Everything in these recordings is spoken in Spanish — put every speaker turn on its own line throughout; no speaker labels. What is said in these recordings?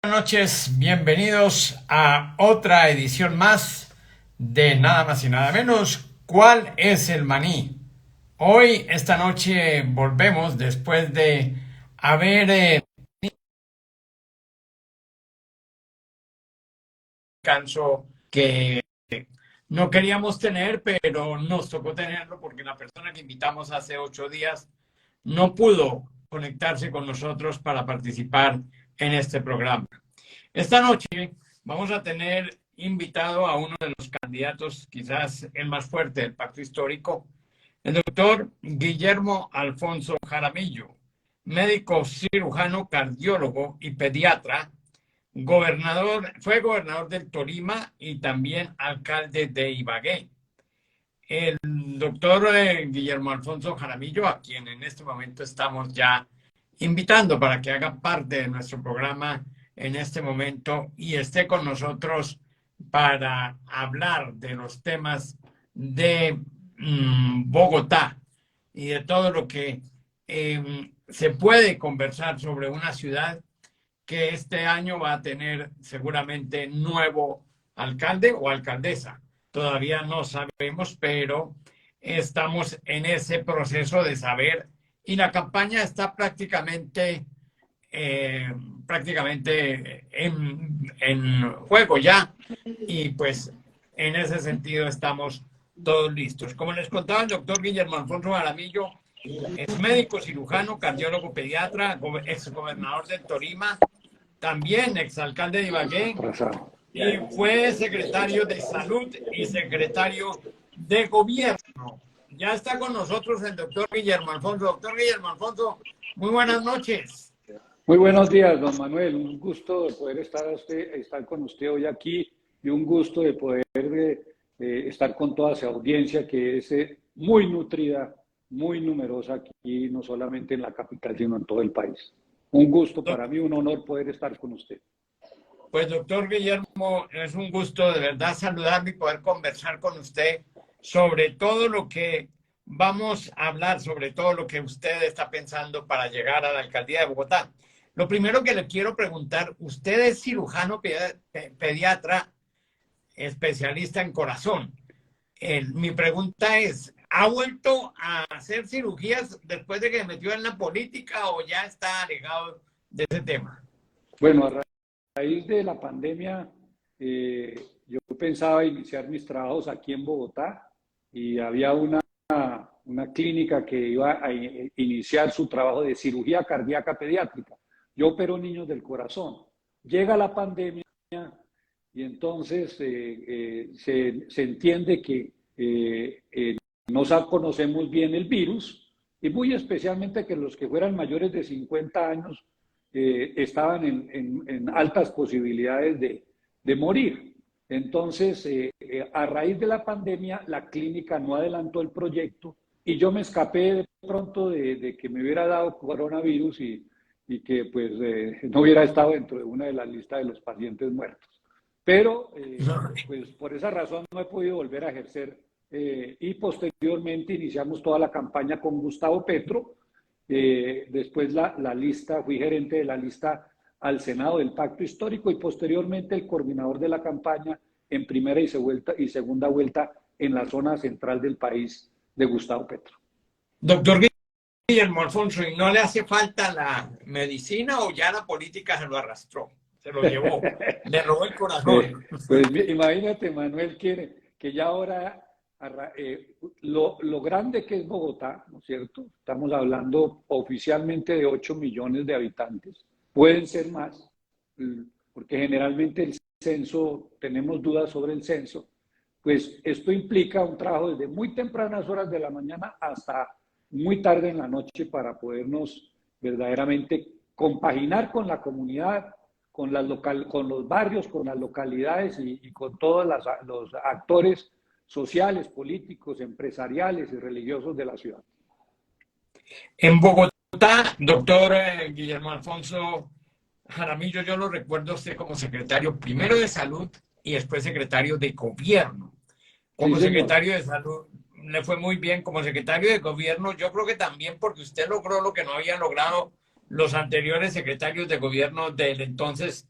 Buenas noches, bienvenidos a otra edición más de Nada más y nada menos. ¿Cuál es el maní? Hoy, esta noche, volvemos después de haber descanso que no queríamos tener, pero nos tocó tenerlo porque la persona que invitamos hace 8 días no pudo conectarse con nosotros para participar en este programa. Esta noche vamos a tener invitado a uno de los candidatos, quizás el más fuerte del pacto histórico, el doctor Guillermo Alfonso Jaramillo, médico cirujano, cardiólogo y pediatra, fue gobernador del Tolima y también alcalde de Ibagué. El doctor Guillermo Alfonso Jaramillo, a quien en este momento estamos ya invitando para que haga parte de nuestro programa en este momento y esté con nosotros para hablar de los temas de Bogotá y de todo lo que se puede conversar sobre una ciudad que este año va a tener seguramente nuevo alcalde o alcaldesa. Todavía no sabemos, pero estamos en ese proceso de saber y la campaña está prácticamente en juego ya y pues en ese sentido estamos todos listos. Como les contaba el doctor Guillermo Alfonso Jaramillo, es médico cirujano, cardiólogo pediatra, exgobernador del Tolima, también exalcalde de Ibagué y fue secretario de Salud y secretario de Gobierno. Ya está con nosotros el doctor Guillermo Alfonso. Doctor Guillermo Alfonso, muy buenas noches.
Muy buenos días, don Manuel. Un gusto de poder estar con usted hoy aquí y un gusto de poder estar con toda esa audiencia que es muy nutrida, muy numerosa aquí, no solamente en la capital, sino en todo el país. Un gusto para mí, un honor poder estar con usted.
Pues doctor Guillermo, es un gusto de verdad saludarme y poder conversar con usted sobre todo lo que vamos a hablar, sobre todo lo que usted está pensando para llegar a la alcaldía de Bogotá. Lo primero que le quiero preguntar, usted es cirujano pediatra, especialista en corazón. Mi pregunta es, ¿ha vuelto a hacer cirugías después de que se metió en la política o ya está alejado de ese tema?
Bueno, a raíz de la pandemia, yo pensaba iniciar mis trabajos aquí en Bogotá y había una clínica que iba a iniciar su trabajo de cirugía cardíaca pediátrica. Yo opero niños del corazón. Llega la pandemia y entonces se entiende que no conocemos bien el virus y muy especialmente que los que fueran mayores de 50 años estaban en altas posibilidades de morir. Entonces, a raíz de la pandemia, la clínica no adelantó el proyecto y yo me escapé de pronto de que me hubiera dado coronavirus y que pues no hubiera estado dentro de una de las listas de los pacientes muertos. Pero pues por esa razón no he podido volver a ejercer y posteriormente iniciamos toda la campaña con Gustavo Petro. Después la lista, fui gerente de la lista al Senado del Pacto Histórico y posteriormente el coordinador de la campaña en primera y segunda vuelta en la zona central del país de Gustavo Petro.
Doctor Guillermo Alfonso, ¿y no le hace falta la medicina o ya la política se lo arrastró, se lo llevó, le robó el corazón?
Pues imagínate, Manuel, que ya ahora lo grande que es Bogotá, ¿no es cierto? Estamos hablando oficialmente de 8 millones de habitantes. Pueden ser más, porque generalmente el censo, tenemos dudas sobre el censo. Pues esto implica un trabajo desde muy tempranas horas de la mañana hasta muy tarde en la noche para podernos verdaderamente compaginar con la comunidad, con los barrios, con las localidades y con todos los actores sociales, políticos, empresariales y religiosos de la ciudad.
En Bogotá, doctor Guillermo Alfonso Jaramillo, yo lo recuerdo a usted como secretario primero de Salud y después secretario de Gobierno. Como
Sí, señor.
secretario de Salud le fue muy bien, como secretario de Gobierno yo creo que también porque usted logró lo que no habían logrado los anteriores secretarios de Gobierno del entonces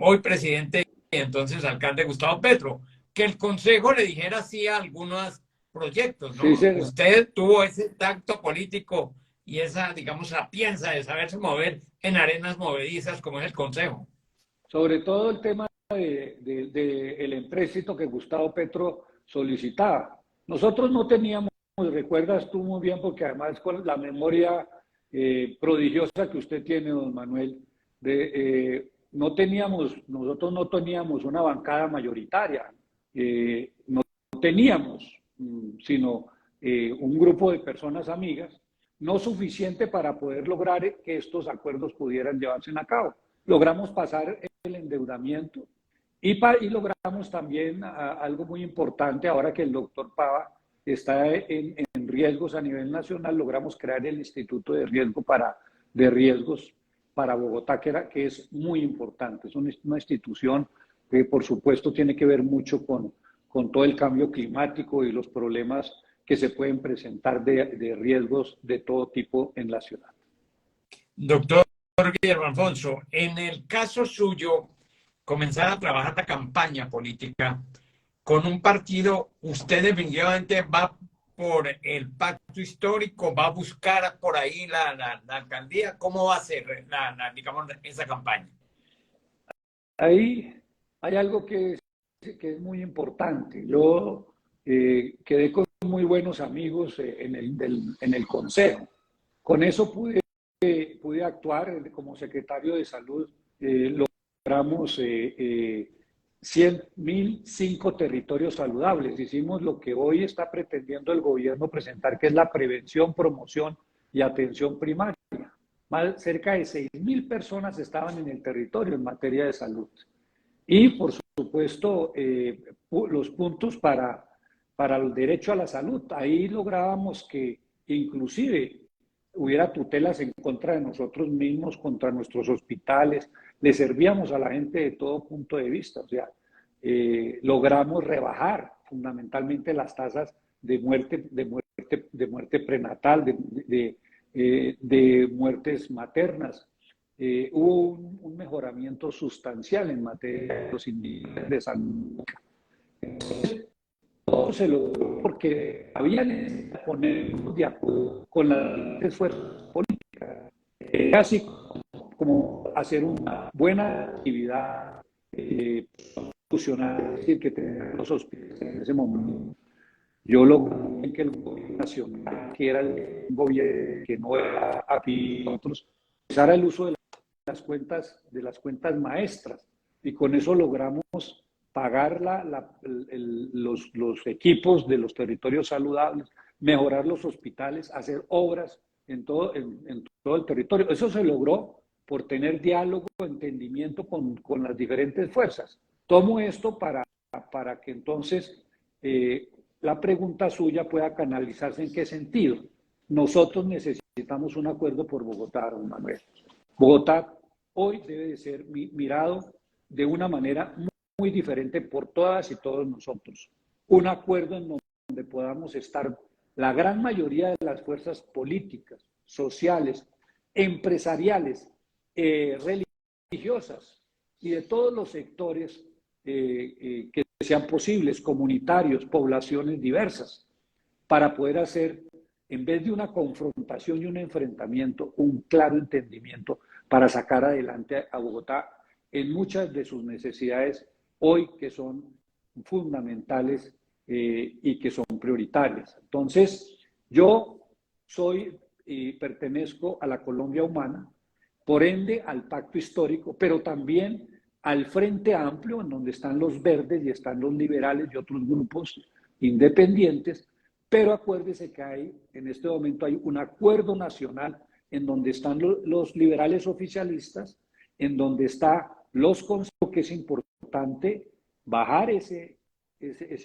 hoy presidente y entonces alcalde Gustavo Petro, que el consejo le dijera sí a algunos proyectos,
Sí,
¿no? Usted tuvo ese tacto político y esa, digamos, sapienza de saberse mover en arenas movedizas como es el consejo.
sobre todo el tema el empréstito que Gustavo Petro solicitaba. Nosotros no teníamos, recuerdas tú muy bien, porque además con la memoria prodigiosa que usted tiene, don Manuel, nosotros no teníamos una bancada mayoritaria, no teníamos, sino un grupo de personas amigas, no suficiente para poder lograr que estos acuerdos pudieran llevarse a cabo. Logramos pasar el endeudamiento y logramos también algo muy importante, ahora que el doctor Pava está en riesgos a nivel nacional, logramos crear el Instituto de Riesgos para Bogotá, que es muy importante. Es una institución que, por supuesto, tiene que ver mucho con todo el cambio climático y los problemas que se pueden presentar de riesgos de todo tipo en la ciudad.
Doctor Guillermo Alfonso, en el caso suyo, comenzar a trabajar la campaña política con un partido, usted definitivamente va por el pacto histórico, va a buscar por ahí la alcaldía. ¿Cómo va a ser, digamos, esa campaña?
Ahí hay algo que es muy importante. Yo quedé con muy buenos amigos en el consejo. Con eso pude actuar como secretario de salud. Logramos 100.005 territorios saludables. Hicimos lo que hoy está pretendiendo el gobierno presentar, que es la prevención, promoción y atención primaria. Cerca de 6.000 personas estaban en el territorio en materia de salud. Y, por supuesto, los puntos para el derecho a la salud. Ahí lográbamos que inclusive hubiera tutelas en contra de nosotros mismos, contra nuestros hospitales. Le servíamos a la gente de todo punto de vista. O sea, logramos rebajar fundamentalmente las tasas de muerte prenatal, de muertes maternas. Hubo un mejoramiento sustancial en materia de los índices de salud. Todo se logró porque había necesidad de ponernos de acuerdo con las fuerzas políticas. Casi como hacer una buena actividad institucional, es decir, que tener los hospitales en ese momento. Yo lo que el gobierno nacional, que era el gobierno que no era afín a otros, empezara el uso de las cuentas maestras, y con eso logramos pagar los equipos de los territorios saludables, mejorar los hospitales, hacer obras en todo el territorio. Eso se logró por tener diálogo, entendimiento con las diferentes fuerzas. Tomo esto para que entonces la pregunta suya pueda canalizarse en qué sentido. Nosotros necesitamos un acuerdo por Bogotá, don Manuel. Bogotá hoy debe de ser mirado de una manera muy diferente por todas y todos nosotros. Un acuerdo en donde podamos estar la gran mayoría de las fuerzas políticas, sociales, empresariales, religiosas y de todos los sectores que sean posibles, comunitarios, poblaciones diversas, para poder hacer, en vez de una confrontación y un enfrentamiento, un claro entendimiento para sacar adelante a Bogotá en muchas de sus necesidades hoy que son fundamentales y que son prioritarias. Entonces, yo soy y pertenezco a la Colombia Humana, por ende al pacto histórico, pero también al Frente Amplio, en donde están los verdes y están los liberales y otros grupos independientes, pero acuérdese que en este momento hay un acuerdo nacional en donde están los liberales oficialistas, en donde está los consejos, que es importante bajar ese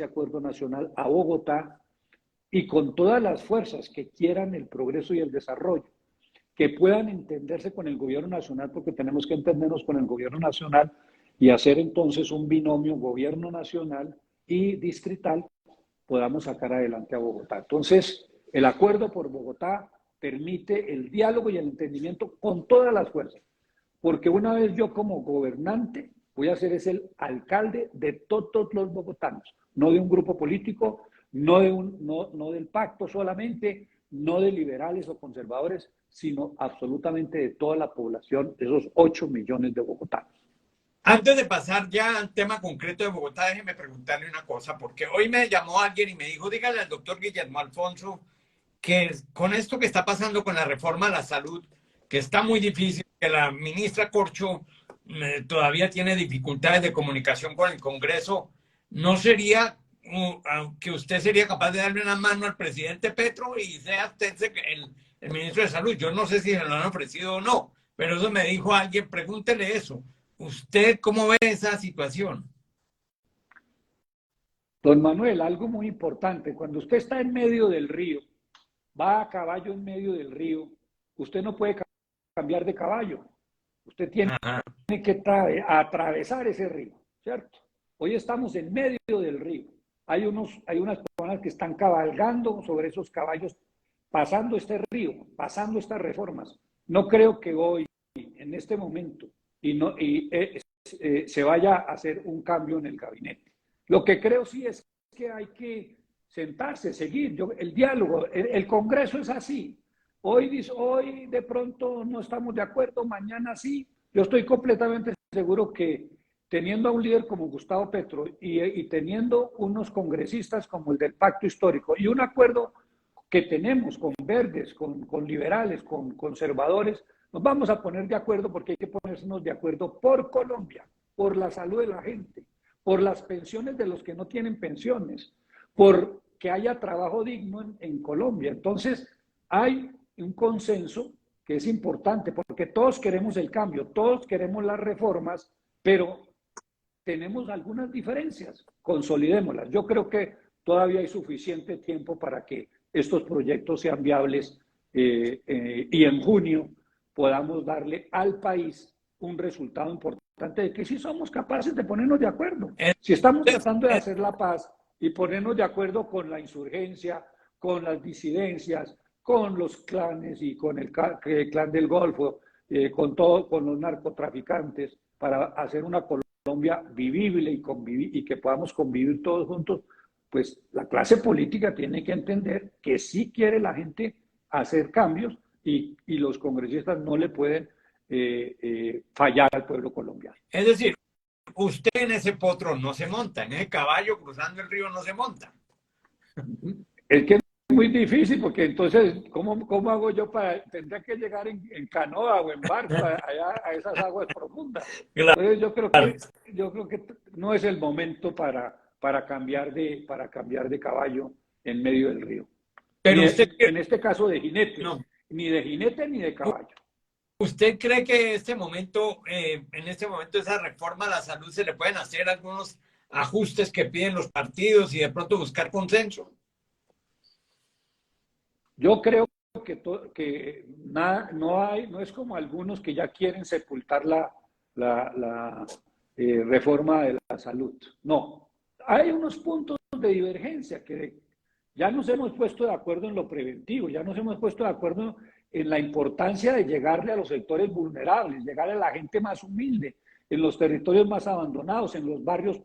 acuerdo nacional a Bogotá, y con todas las fuerzas que quieran el progreso y el desarrollo, que puedan entenderse con el gobierno nacional, porque tenemos que entendernos con el gobierno nacional y hacer entonces un binomio gobierno nacional y distrital, podamos sacar adelante a Bogotá. Entonces, el acuerdo por Bogotá permite el diálogo y el entendimiento con todas las fuerzas, porque una vez yo como gobernante voy a ser es el alcalde de todos los bogotanos, no de un grupo político, no del pacto solamente, no de liberales o conservadores, sino absolutamente de toda la población, de esos 8 millones de bogotanos.
Antes de pasar ya al tema concreto de Bogotá, déjeme preguntarle una cosa, porque hoy me llamó alguien y me dijo, dígale al doctor Guillermo Alfonso que con esto que está pasando con la reforma a la salud, que está muy difícil, que la ministra Corcho todavía tiene dificultades de comunicación con el Congreso, ¿no sería que usted sería capaz de darle una mano al presidente Petro y sea usted el ministro de Salud? Yo no sé si se lo han ofrecido o no, pero eso me dijo alguien, pregúntele eso. ¿Usted cómo ve esa situación?
Don Manuel, algo muy importante, cuando usted está en medio del río, va a caballo en medio del río, usted no puede cambiar de caballo, usted tiene
Ajá.
que atravesar ese río, ¿cierto? Hoy estamos en medio del río, hay unas personas que están cabalgando sobre esos caballos, pasando este río, pasando estas reformas. No creo que hoy, en este momento, se vaya a hacer un cambio en el gabinete. Lo que creo sí es que hay que sentarse, seguir. El diálogo, el Congreso es así. Hoy de pronto no estamos de acuerdo, mañana sí. Yo estoy completamente seguro que teniendo a un líder como Gustavo Petro y teniendo unos congresistas como el del Pacto Histórico y un acuerdo que tenemos con verdes, con liberales, con conservadores, nos vamos a poner de acuerdo porque hay que ponernos de acuerdo por Colombia, por la salud de la gente, por las pensiones de los que no tienen pensiones, por que haya trabajo digno en Colombia. Entonces, hay un consenso que es importante porque todos queremos el cambio, todos queremos las reformas, pero tenemos algunas diferencias, consolidémoslas. Yo creo que todavía hay suficiente tiempo para que estos proyectos sean viables y en junio podamos darle al país un resultado importante de que sí somos capaces de ponernos de acuerdo. Si estamos tratando de hacer la paz y ponernos de acuerdo con la insurgencia, con las disidencias, con los clanes y con el clan del Golfo, con los narcotraficantes, para hacer una Colombia vivible y que podamos convivir todos juntos, pues la clase política tiene que entender que sí quiere la gente hacer cambios y los congresistas no le pueden fallar al pueblo colombiano.
Es decir, usted en ese potro no se monta, en ese caballo cruzando el río no se monta.
Es que es muy difícil porque entonces, ¿cómo hago yo para, tendría que llegar en canoa o en barco a esas aguas profundas?
Claro.
Entonces yo creo que no es el momento para cambiar de caballo en medio del río.
Pero usted,
En este caso de jinete,
no,
ni de jinete ni de caballo.
¿usted cree que en este momento esa reforma a la salud se le pueden hacer algunos ajustes que piden los partidos y de pronto buscar consenso?
Yo creo que nada, no es como algunos que ya quieren sepultar la reforma de la salud. No, hay unos puntos de divergencia que ya nos hemos puesto de acuerdo en lo preventivo, ya nos hemos puesto de acuerdo en la importancia de llegarle a los sectores vulnerables, llegarle a la gente más humilde, en los territorios más abandonados, en los barrios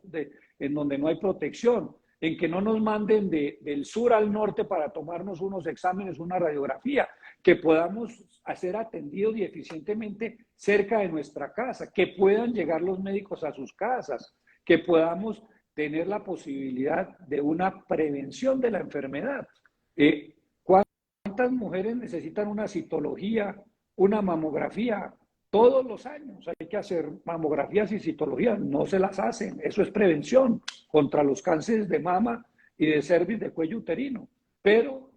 en donde no hay protección, en que no nos manden del sur al norte para tomarnos unos exámenes, una radiografía, que podamos ser atendidos y eficientemente cerca de nuestra casa, que puedan llegar los médicos a sus casas, que podamos tener la posibilidad de una prevención de la enfermedad. ¿Cuántas mujeres necesitan una citología, una mamografía? Todos los años hay que hacer mamografías y citologías, no se las hacen. Eso es prevención contra los cánceres de mama y de cervix de cuello uterino. Pero,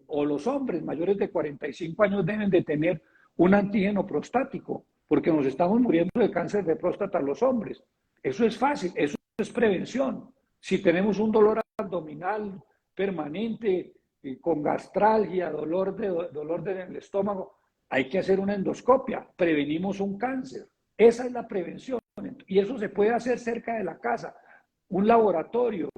o los hombres mayores de 45 años deben de tener un antígeno prostático, porque nos estamos muriendo de cáncer de próstata los hombres. Eso es fácil, eso es prevención. Si tenemos un dolor abdominal permanente, con gastralgia, dolor del estómago, hay que hacer una endoscopia, prevenimos un cáncer. Esa es la prevención y eso se puede hacer cerca de la casa. Un laboratorio,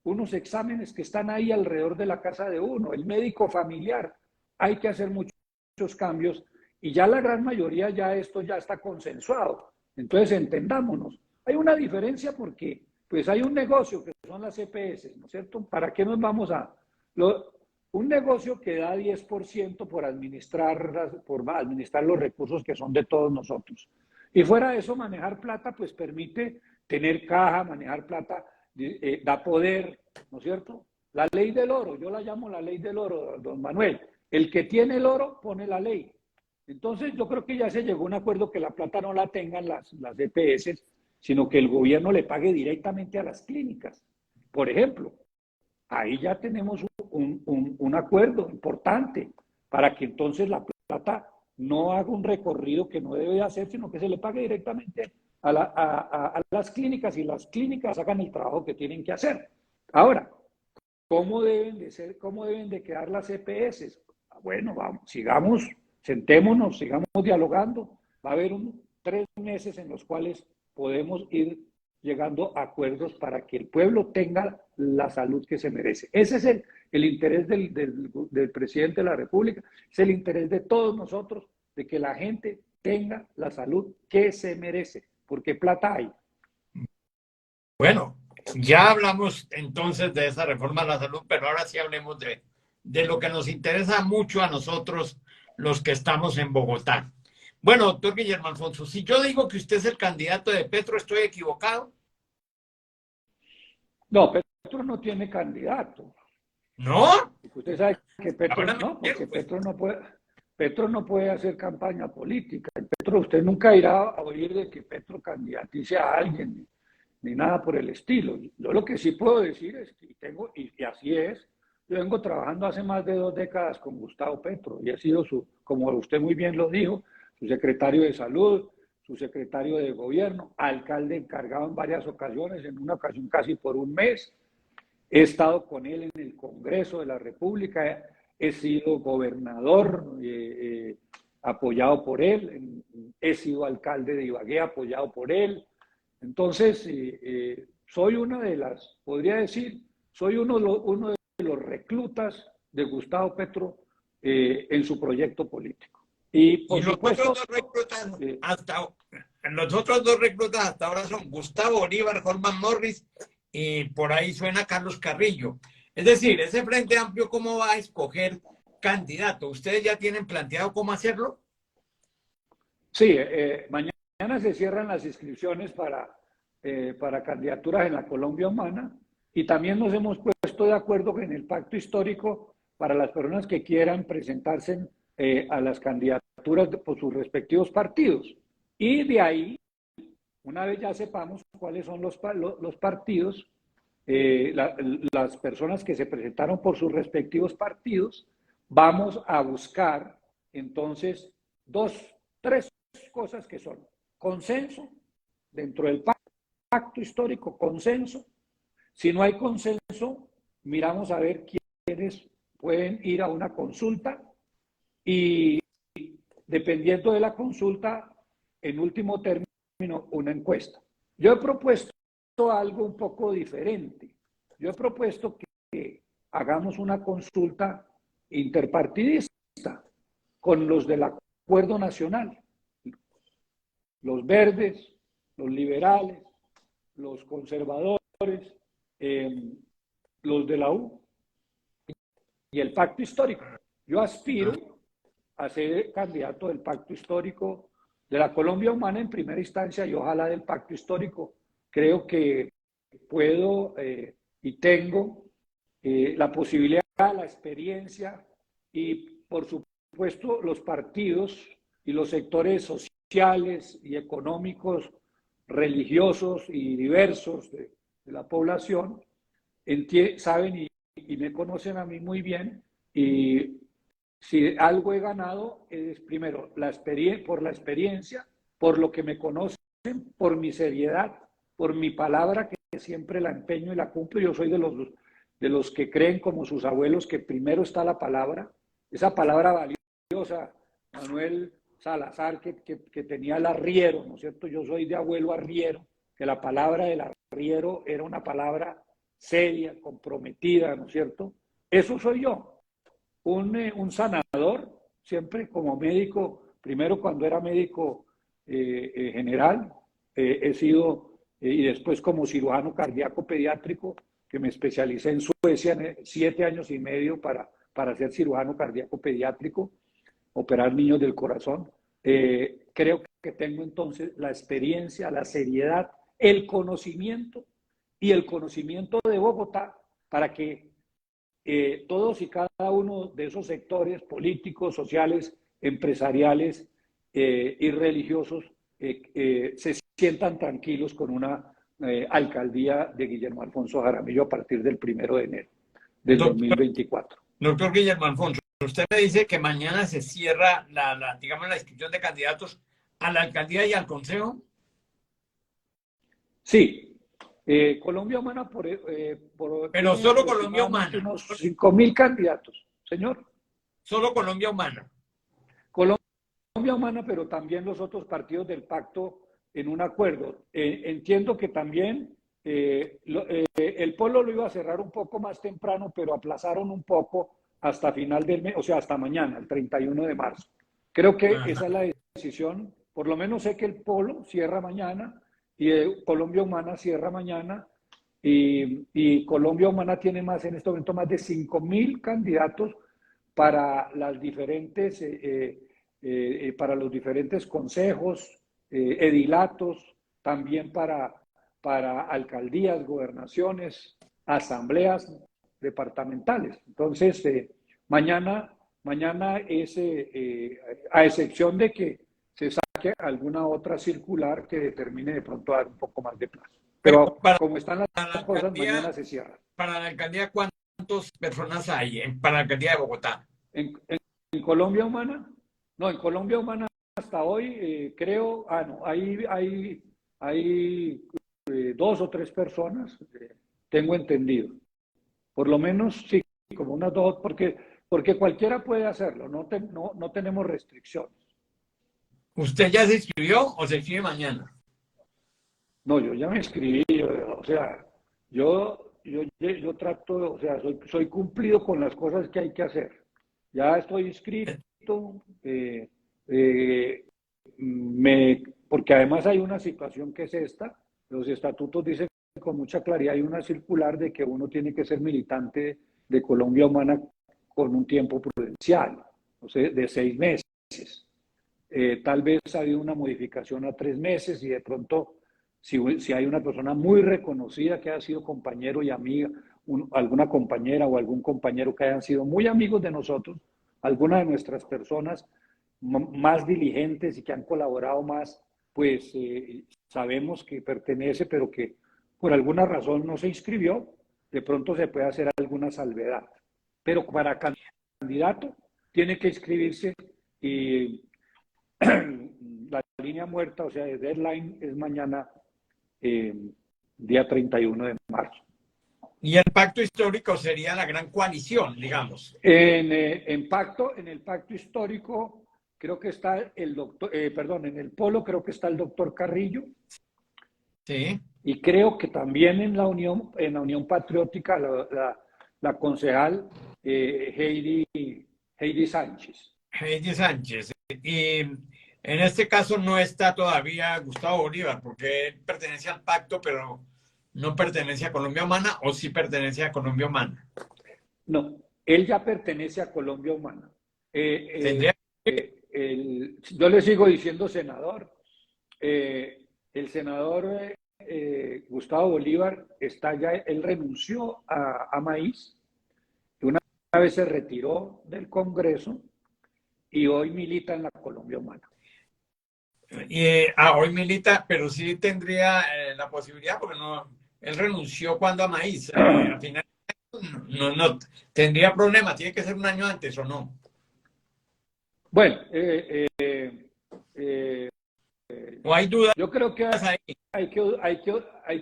unos exámenes que están ahí alrededor de la casa de uno, el médico familiar. Hay que hacer muchos cambios y ya la gran mayoría ya esto ya está consensuado. Entonces, entendámonos. Hay una diferencia porque pues hay un negocio que son las EPS, ¿no es cierto? ¿Para qué nos vamos a...? Un negocio que da 10% por administrar los recursos que son de todos nosotros. Y fuera de eso, manejar plata, pues permite tener caja, manejar plata, da poder, ¿no es cierto? La ley del oro, yo la llamo la ley del oro, don Manuel. El que tiene el oro pone la ley. Entonces yo creo que ya se llegó a un acuerdo que la plata no la tengan las EPS, sino que el gobierno le pague directamente a las clínicas. Por ejemplo, ahí ya tenemos un acuerdo importante para que entonces la plata no haga un recorrido que no debe hacer, sino que se le pague directamente a las clínicas y las clínicas hagan el trabajo que tienen que hacer. Ahora, ¿cómo deben de ser, cómo deben de quedar las EPS? Bueno, vamos, sigamos, sentémonos, sigamos dialogando. Va a haber 3 meses en los cuales podemos ir llegando a acuerdos para que el pueblo tenga la salud que se merece. Ese es el interés del presidente de la República, es el interés de todos nosotros, de que la gente tenga la salud que se merece, porque plata hay.
Bueno, ya hablamos entonces de esa reforma a la salud, pero ahora sí hablemos de lo que nos interesa mucho a nosotros, los que estamos en Bogotá. Bueno, doctor Guillermo Alfonso, si yo digo que usted es el candidato de Petro, ¿estoy equivocado?
No, Petro no tiene candidato.
¿No?
Usted sabe que Petro,
Ahora me
no, porque
quiero, pues.
Petro no puede hacer campaña política. Petro, usted nunca irá a oír de que Petro candidatice a alguien, ni nada por el estilo. Yo lo que sí puedo decir es que y así es, yo vengo trabajando hace más de 2 décadas con Gustavo Petro y he sido como usted muy bien lo dijo, su secretario de salud, su secretario de gobierno, alcalde encargado en varias ocasiones, en una ocasión casi por un mes. He estado con él en el Congreso de la República, he sido gobernador apoyado por él, he sido alcalde de Ibagué apoyado por él. Entonces, soy una de las, podría decir, soy uno de los reclutas de Gustavo Petro en su proyecto político. Y
Y
por supuesto,
los otros dos reclutas hasta ahora son Gustavo Bolívar, Holman Morris y por ahí suena Carlos Carrillo. Es decir, ese Frente Amplio, ¿cómo va a escoger candidato? ¿Ustedes ya tienen planteado cómo hacerlo?
sí, mañana se cierran las inscripciones para candidaturas en la Colombia Humana y también nos hemos puesto de acuerdo en el pacto histórico para las personas que quieran presentarse a las candidaturas por sus respectivos partidos. Y de ahí, una vez ya sepamos cuáles son los partidos, las personas que se presentaron por sus respectivos partidos, vamos a buscar entonces tres cosas que son consenso dentro del pacto histórico, consenso. Si no hay consenso, miramos a ver quiénes pueden ir a una consulta y dependiendo de la consulta, en último término, una encuesta. Yo he propuesto algo un poco diferente. Yo he propuesto que hagamos una consulta interpartidista con los del Acuerdo Nacional, los verdes, los liberales, los conservadores, los de la U y el pacto histórico. Yo aspiro a ser candidato del pacto histórico de la Colombia Humana en primera instancia y ojalá del pacto histórico. Creo que puedo y tengo la posibilidad, la experiencia y por supuesto los partidos y los sectores sociales y económicos, religiosos y diversos de la población saben y me conocen a mí muy bien y si algo he ganado es primero por la experiencia, por lo que me conocen, por mi seriedad, por mi palabra que siempre la empeño y la cumplo. Yo soy de los que creen como sus abuelos que primero está la palabra, esa palabra valiosa, Manuel Salazar, que tenía el arriero, ¿no es cierto? Yo soy de abuelo arriero, que la palabra del arriero era una palabra seria, comprometida, ¿no es cierto? Eso soy yo. Un sanador, siempre como médico, primero cuando era médico general, he sido, y después como cirujano cardíaco pediátrico, que me especialicé en Suecia en 7 años y medio para ser cirujano cardíaco pediátrico, operar niños del corazón. Creo que tengo entonces la experiencia, la seriedad, el conocimiento y el conocimiento de Bogotá para que todos y cada uno de esos sectores políticos, sociales, empresariales y religiosos se sientan tranquilos con una alcaldía de Guillermo Alfonso Jaramillo a partir del 1 de enero del
Doctor,
2024.
doctor Guillermo Alfonso, usted me dice que mañana se cierra digamos, la inscripción de candidatos a la alcaldía y al consejo.
Sí, Colombia Humana
Pero
tiene
solo Colombia
aproximadamente
Humana,
unos 5.000 candidatos, señor.
solo Colombia Humana.
Colombia Humana, pero también los otros partidos del pacto en un acuerdo. Entiendo que también el Polo lo iba a cerrar un poco más temprano, pero aplazaron un poco hasta final del mes, o sea, hasta mañana, el 31 de marzo. Creo que
Ajá.
esa es la decisión. Por lo menos sé que el Polo cierra mañana y Colombia Humana cierra mañana. Y Colombia Humana tiene más en este momento más de 5.000 candidatos para las diferentes para los diferentes consejos, edilatos, también para alcaldías, gobernaciones, asambleas departamentales. Entonces, mañana es, a excepción de que se saque alguna otra circular que determine de pronto dar un poco más de plazo.
Pero
Pero como están las cosas, mañana se cierra.
para la alcaldía, ¿cuántas personas hay para la alcaldía de Bogotá?
En Colombia Humana, no, en Colombia Humana hasta hoy creo, no, hay 2 o 3 personas, tengo entendido. Por lo menos sí, como unas dos, porque cualquiera puede hacerlo, no tenemos restricciones.
¿Usted ya se inscribió o se inscribe mañana?
No, yo ya me inscribí, o sea, yo trato, o sea, soy cumplido con las cosas que hay que hacer. Ya estoy inscrito, porque además hay una situación que es esta, los estatutos dicen con mucha claridad, hay una circular de que uno tiene que ser militante de Colombia Humana con un tiempo prudencial, o sea, de 6 meses. Tal vez ha habido una modificación a 3 meses y de pronto, si hay una persona muy reconocida que ha sido compañero y amiga, alguna compañera o algún compañero que hayan sido muy amigos de nosotros, alguna de nuestras personas más diligentes y que han colaborado más, pues sabemos que pertenece, pero que por alguna razón no se inscribió, de pronto se puede hacer alguna salvedad. Pero para candidato tiene que inscribirse y la línea muerta, o sea, el deadline es mañana, día 31 de marzo.
Y el pacto histórico sería la gran coalición, digamos.
En el pacto histórico creo que está en el Polo creo que está el doctor Carrillo.
Sí.
Y creo que también en la Unión Patriótica la concejal Heidi Sánchez.
Heidi Sánchez. Y en este caso no está todavía Gustavo Bolívar, porque él pertenece al pacto, pero no pertenece a Colombia Humana, o sí pertenece a Colombia Humana.
No, él ya pertenece a Colombia Humana.
Tendría
Yo le sigo diciendo senador. El senador Gustavo Bolívar él renunció a Maíz, una vez se retiró del Congreso y hoy milita en la Colombia Humana.
hoy milita, pero sí tendría la posibilidad, porque no, él renunció cuando a Maíz, al final no tendría problema, tiene que ser un año antes o no.
Bueno,
o hay dudas
yo creo que
ahí.
hay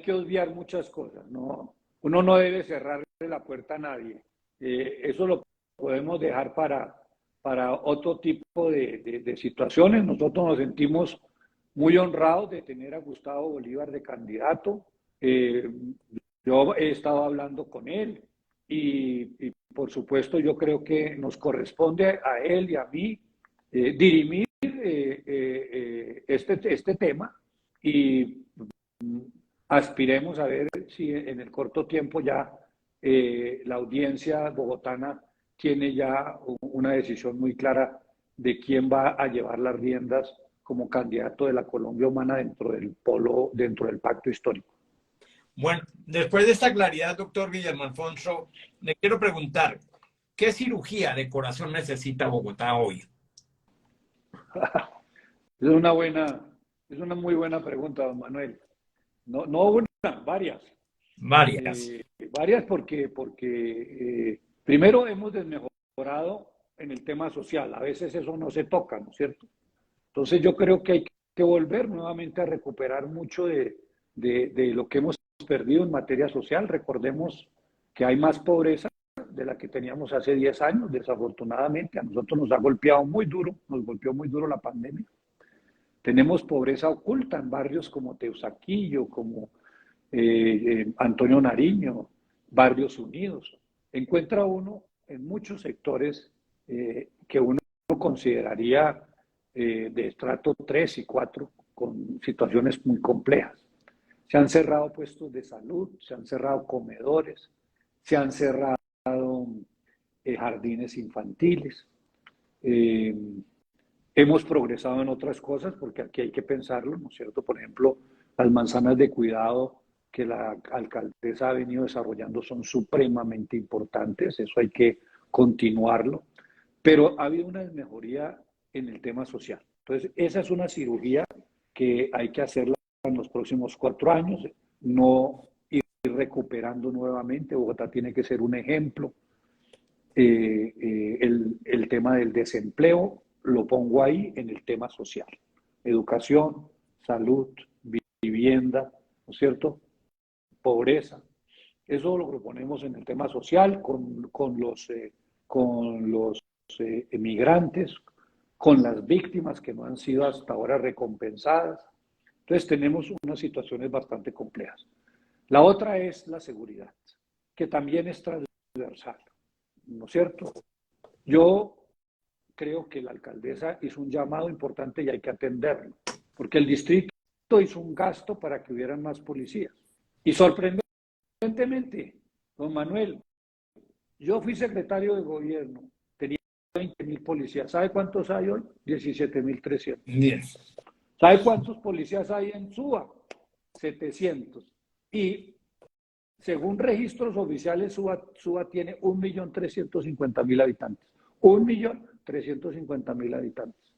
que obviar muchas cosas, ¿no? Uno no debe cerrarle la puerta a nadie. Eso lo podemos dejar para otro tipo de situaciones. Nosotros nos sentimos muy honrados de tener a Gustavo Bolívar de candidato. Yo he estado hablando con él y por supuesto yo creo que nos corresponde a él y a mí dirimir este tema y aspiremos a ver si en el corto tiempo ya la audiencia bogotana tiene ya una decisión muy clara de quién va a llevar las riendas como candidato de la Colombia Humana dentro del polo, dentro del pacto histórico.
Bueno, después de esta claridad, doctor Guillermo Alfonso, le quiero preguntar, ¿qué cirugía de corazón necesita Bogotá hoy?
Es una muy buena pregunta, don Manuel. No, no una, varias.
Varias.
Varias porque primero hemos desmejorado en el tema social. A veces eso no se toca, ¿no es cierto? Entonces yo creo que hay que volver nuevamente a recuperar mucho de lo que hemos perdido en materia social. Recordemos que hay más pobreza de la que teníamos hace 10 años, desafortunadamente. A nosotros nos ha golpeado muy duro, nos golpeó muy duro la pandemia. Tenemos pobreza oculta en barrios como Teusaquillo, como Antonio Nariño, Barrios Unidos. Encuentra uno en muchos sectores que uno consideraría de estrato 3 y 4 con situaciones muy complejas. Se han cerrado puestos de salud, se han cerrado comedores, se han cerrado jardines infantiles. Hemos progresado en otras cosas porque aquí hay que pensarlo, ¿no es cierto? Por ejemplo, las manzanas de cuidado que la alcaldesa ha venido desarrollando son supremamente importantes, eso hay que continuarlo, pero ha habido una mejoría en el tema social. Entonces, esa es una cirugía que hay que hacerla en los próximos 4 años, no ir recuperando nuevamente. Bogotá tiene que ser un ejemplo. El tema del desempleo lo pongo ahí en el tema social. Educación, salud, vivienda, ¿no es cierto? Pobreza. Eso lo proponemos en el tema social con los emigrantes, con las víctimas que no han sido hasta ahora recompensadas. Entonces tenemos unas situaciones bastante complejas. La otra es la seguridad, que también es transversal, ¿no es cierto? Yo creo que la alcaldesa hizo un llamado importante y hay que atenderlo, porque el distrito hizo un gasto para que hubieran más policías. Y sorprendentemente, don Manuel, yo fui secretario de gobierno, tenía 20.000 policías. ¿Sabe cuántos hay hoy? 17.300.
Bien.
¿Sabe cuántos policías hay en Suba? 700. Y según registros oficiales, Suba tiene 1.350.000 habitantes. 1.350.000 habitantes.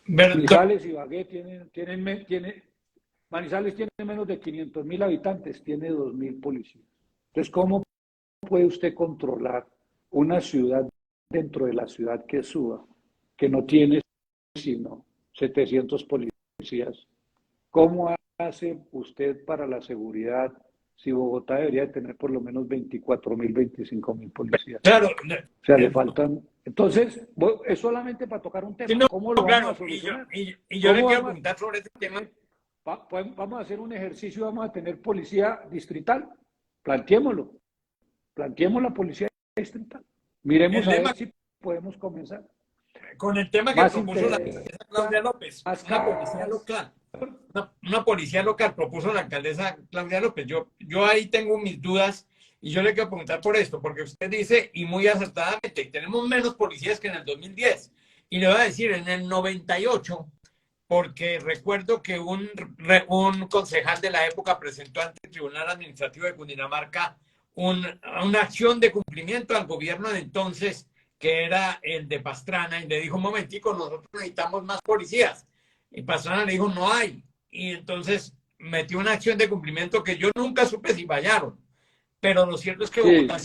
Manizales y Ibagué Manizales tiene menos de 500.000 habitantes, tiene 2.000 policías. Entonces, ¿cómo puede usted controlar una ciudad dentro de la ciudad que es Suba, que no tiene sino 700 policías? ¿Cómo hace usted para la seguridad si Bogotá debería tener por lo menos 24.000, 25.000 policías?
Claro.
O sea, le faltan. Entonces, es solamente para tocar un tema.
Sí, no,
¿Cómo lo
claro.
vamos a solucionar?
Y yo le quiero preguntar sobre este tema.
Vamos a hacer un ejercicio, vamos a tener policía distrital. Planteémoslo. Planteemos la policía distrital. Miremos a ver si podemos comenzar.
Con el tema que propuso la alcaldesa Claudia López, una policía local. Una policía local propuso la alcaldesa Claudia López. Yo ahí tengo mis dudas y yo le quiero preguntar por esto, porque usted dice, y muy acertadamente, tenemos menos policías que en el 2010. Y le voy a decir, en el 98, porque recuerdo que un concejal de la época presentó ante el Tribunal Administrativo de Cundinamarca una acción de cumplimiento al gobierno de entonces, que era el de Pastrana, y le dijo, un momentico, nosotros necesitamos más policías. Y Pastrana le dijo, no hay. Y entonces metió una acción de cumplimiento que yo nunca supe si fallaron. Pero lo cierto es que Bogotá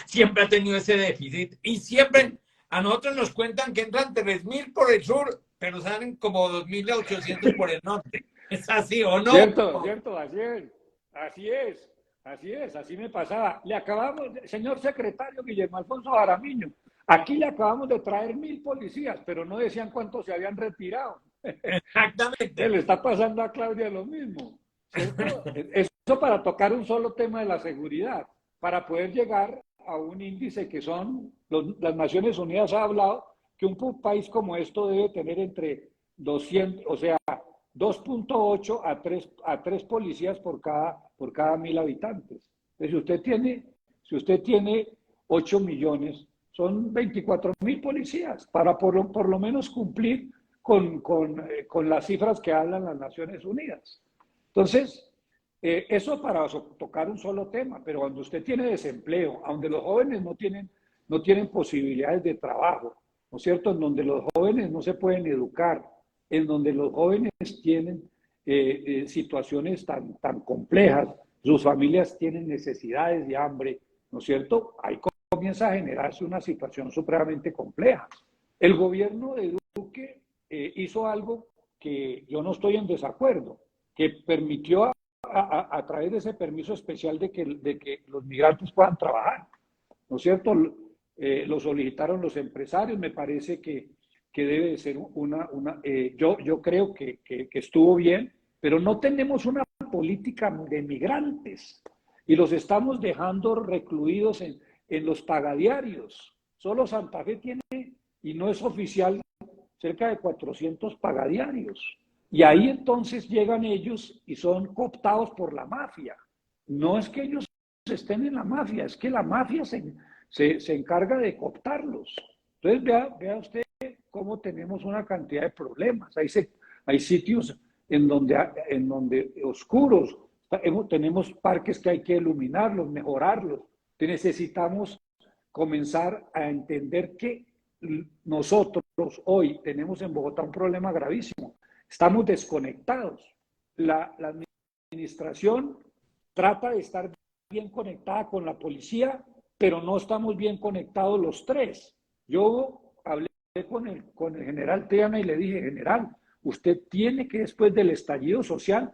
siempre ha tenido ese déficit y siempre a nosotros nos cuentan que entran 3.000 por el sur, pero salen como 2.800 por el norte. ¿Es así o no?
Cierto, así es. Así es. Así es, así me pasaba. Le acabamos, señor secretario Guillermo Alfonso Jaramillo, aquí le acabamos de traer 1.000 policías, pero no decían cuántos se habían retirado.
Exactamente.
Le está pasando a Claudia lo mismo, ¿cierto? Eso para tocar un solo tema de la seguridad, para poder llegar a un índice que las Naciones Unidas ha hablado que un país como esto debe tener entre 200, o sea, 2.8 a 3 policías por cada 1.000 habitantes. Entonces, si usted tiene 8 millones, son 24.000 policías para por lo menos cumplir con las cifras que hablan las Naciones Unidas. Entonces, eso para tocar un solo tema, pero cuando usted tiene desempleo, donde los jóvenes no tienen posibilidades de trabajo, ¿no es cierto? En donde los jóvenes no se pueden educar, en donde los jóvenes tienen situaciones tan complejas, sus familias tienen necesidades de hambre, ¿no es cierto? Ahí comienza a generarse una situación supremamente compleja. El gobierno de Duque hizo algo que yo no estoy en desacuerdo, que permitió a través de ese permiso especial de que los migrantes puedan trabajar, ¿no es cierto? Lo solicitaron los empresarios, me parece que debe de ser yo creo que estuvo bien, pero no tenemos una política de migrantes y los estamos dejando recluidos en los pagadiarios. Solo Santa Fe tiene, y no es oficial, cerca de 400 pagadiarios. Y ahí entonces llegan ellos y son cooptados por la mafia. No es que ellos estén en la mafia, es que la mafia se encarga de cooptarlos. Entonces vea usted cómo tenemos una cantidad de problemas. Hay sitios en donde oscuros, tenemos parques que hay que iluminarlos, mejorarlos. Necesitamos comenzar a entender que nosotros hoy tenemos en Bogotá un problema gravísimo. Estamos desconectados. La administración trata de estar bien conectada con la policía, pero no estamos bien conectados los tres. Yo hablé con el general Triana y le dije, general, usted tiene que después del estallido social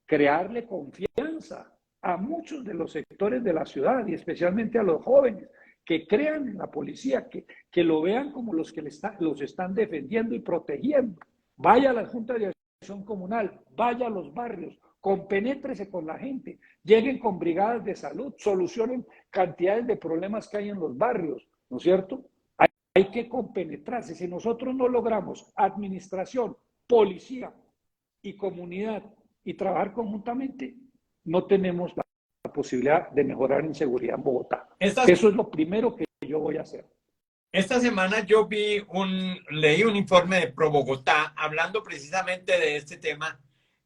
crearle confianza a muchos de los sectores de la ciudad y especialmente a los jóvenes, que crean en la policía, que lo vean como los que los están defendiendo y protegiendo. Vaya a la Junta de Acción Comunal, vaya a los barrios, compenétrese con la gente, lleguen con brigadas de salud, solucionen cantidades de problemas que hay en los barrios, ¿no es cierto? Hay que compenetrarse. Si nosotros no logramos administración, policía y comunidad y trabajar conjuntamente, no tenemos la posibilidad de mejorar en seguridad en Bogotá. Eso es lo primero que yo voy a hacer.
Esta semana yo leí un informe de Pro Bogotá hablando precisamente de este tema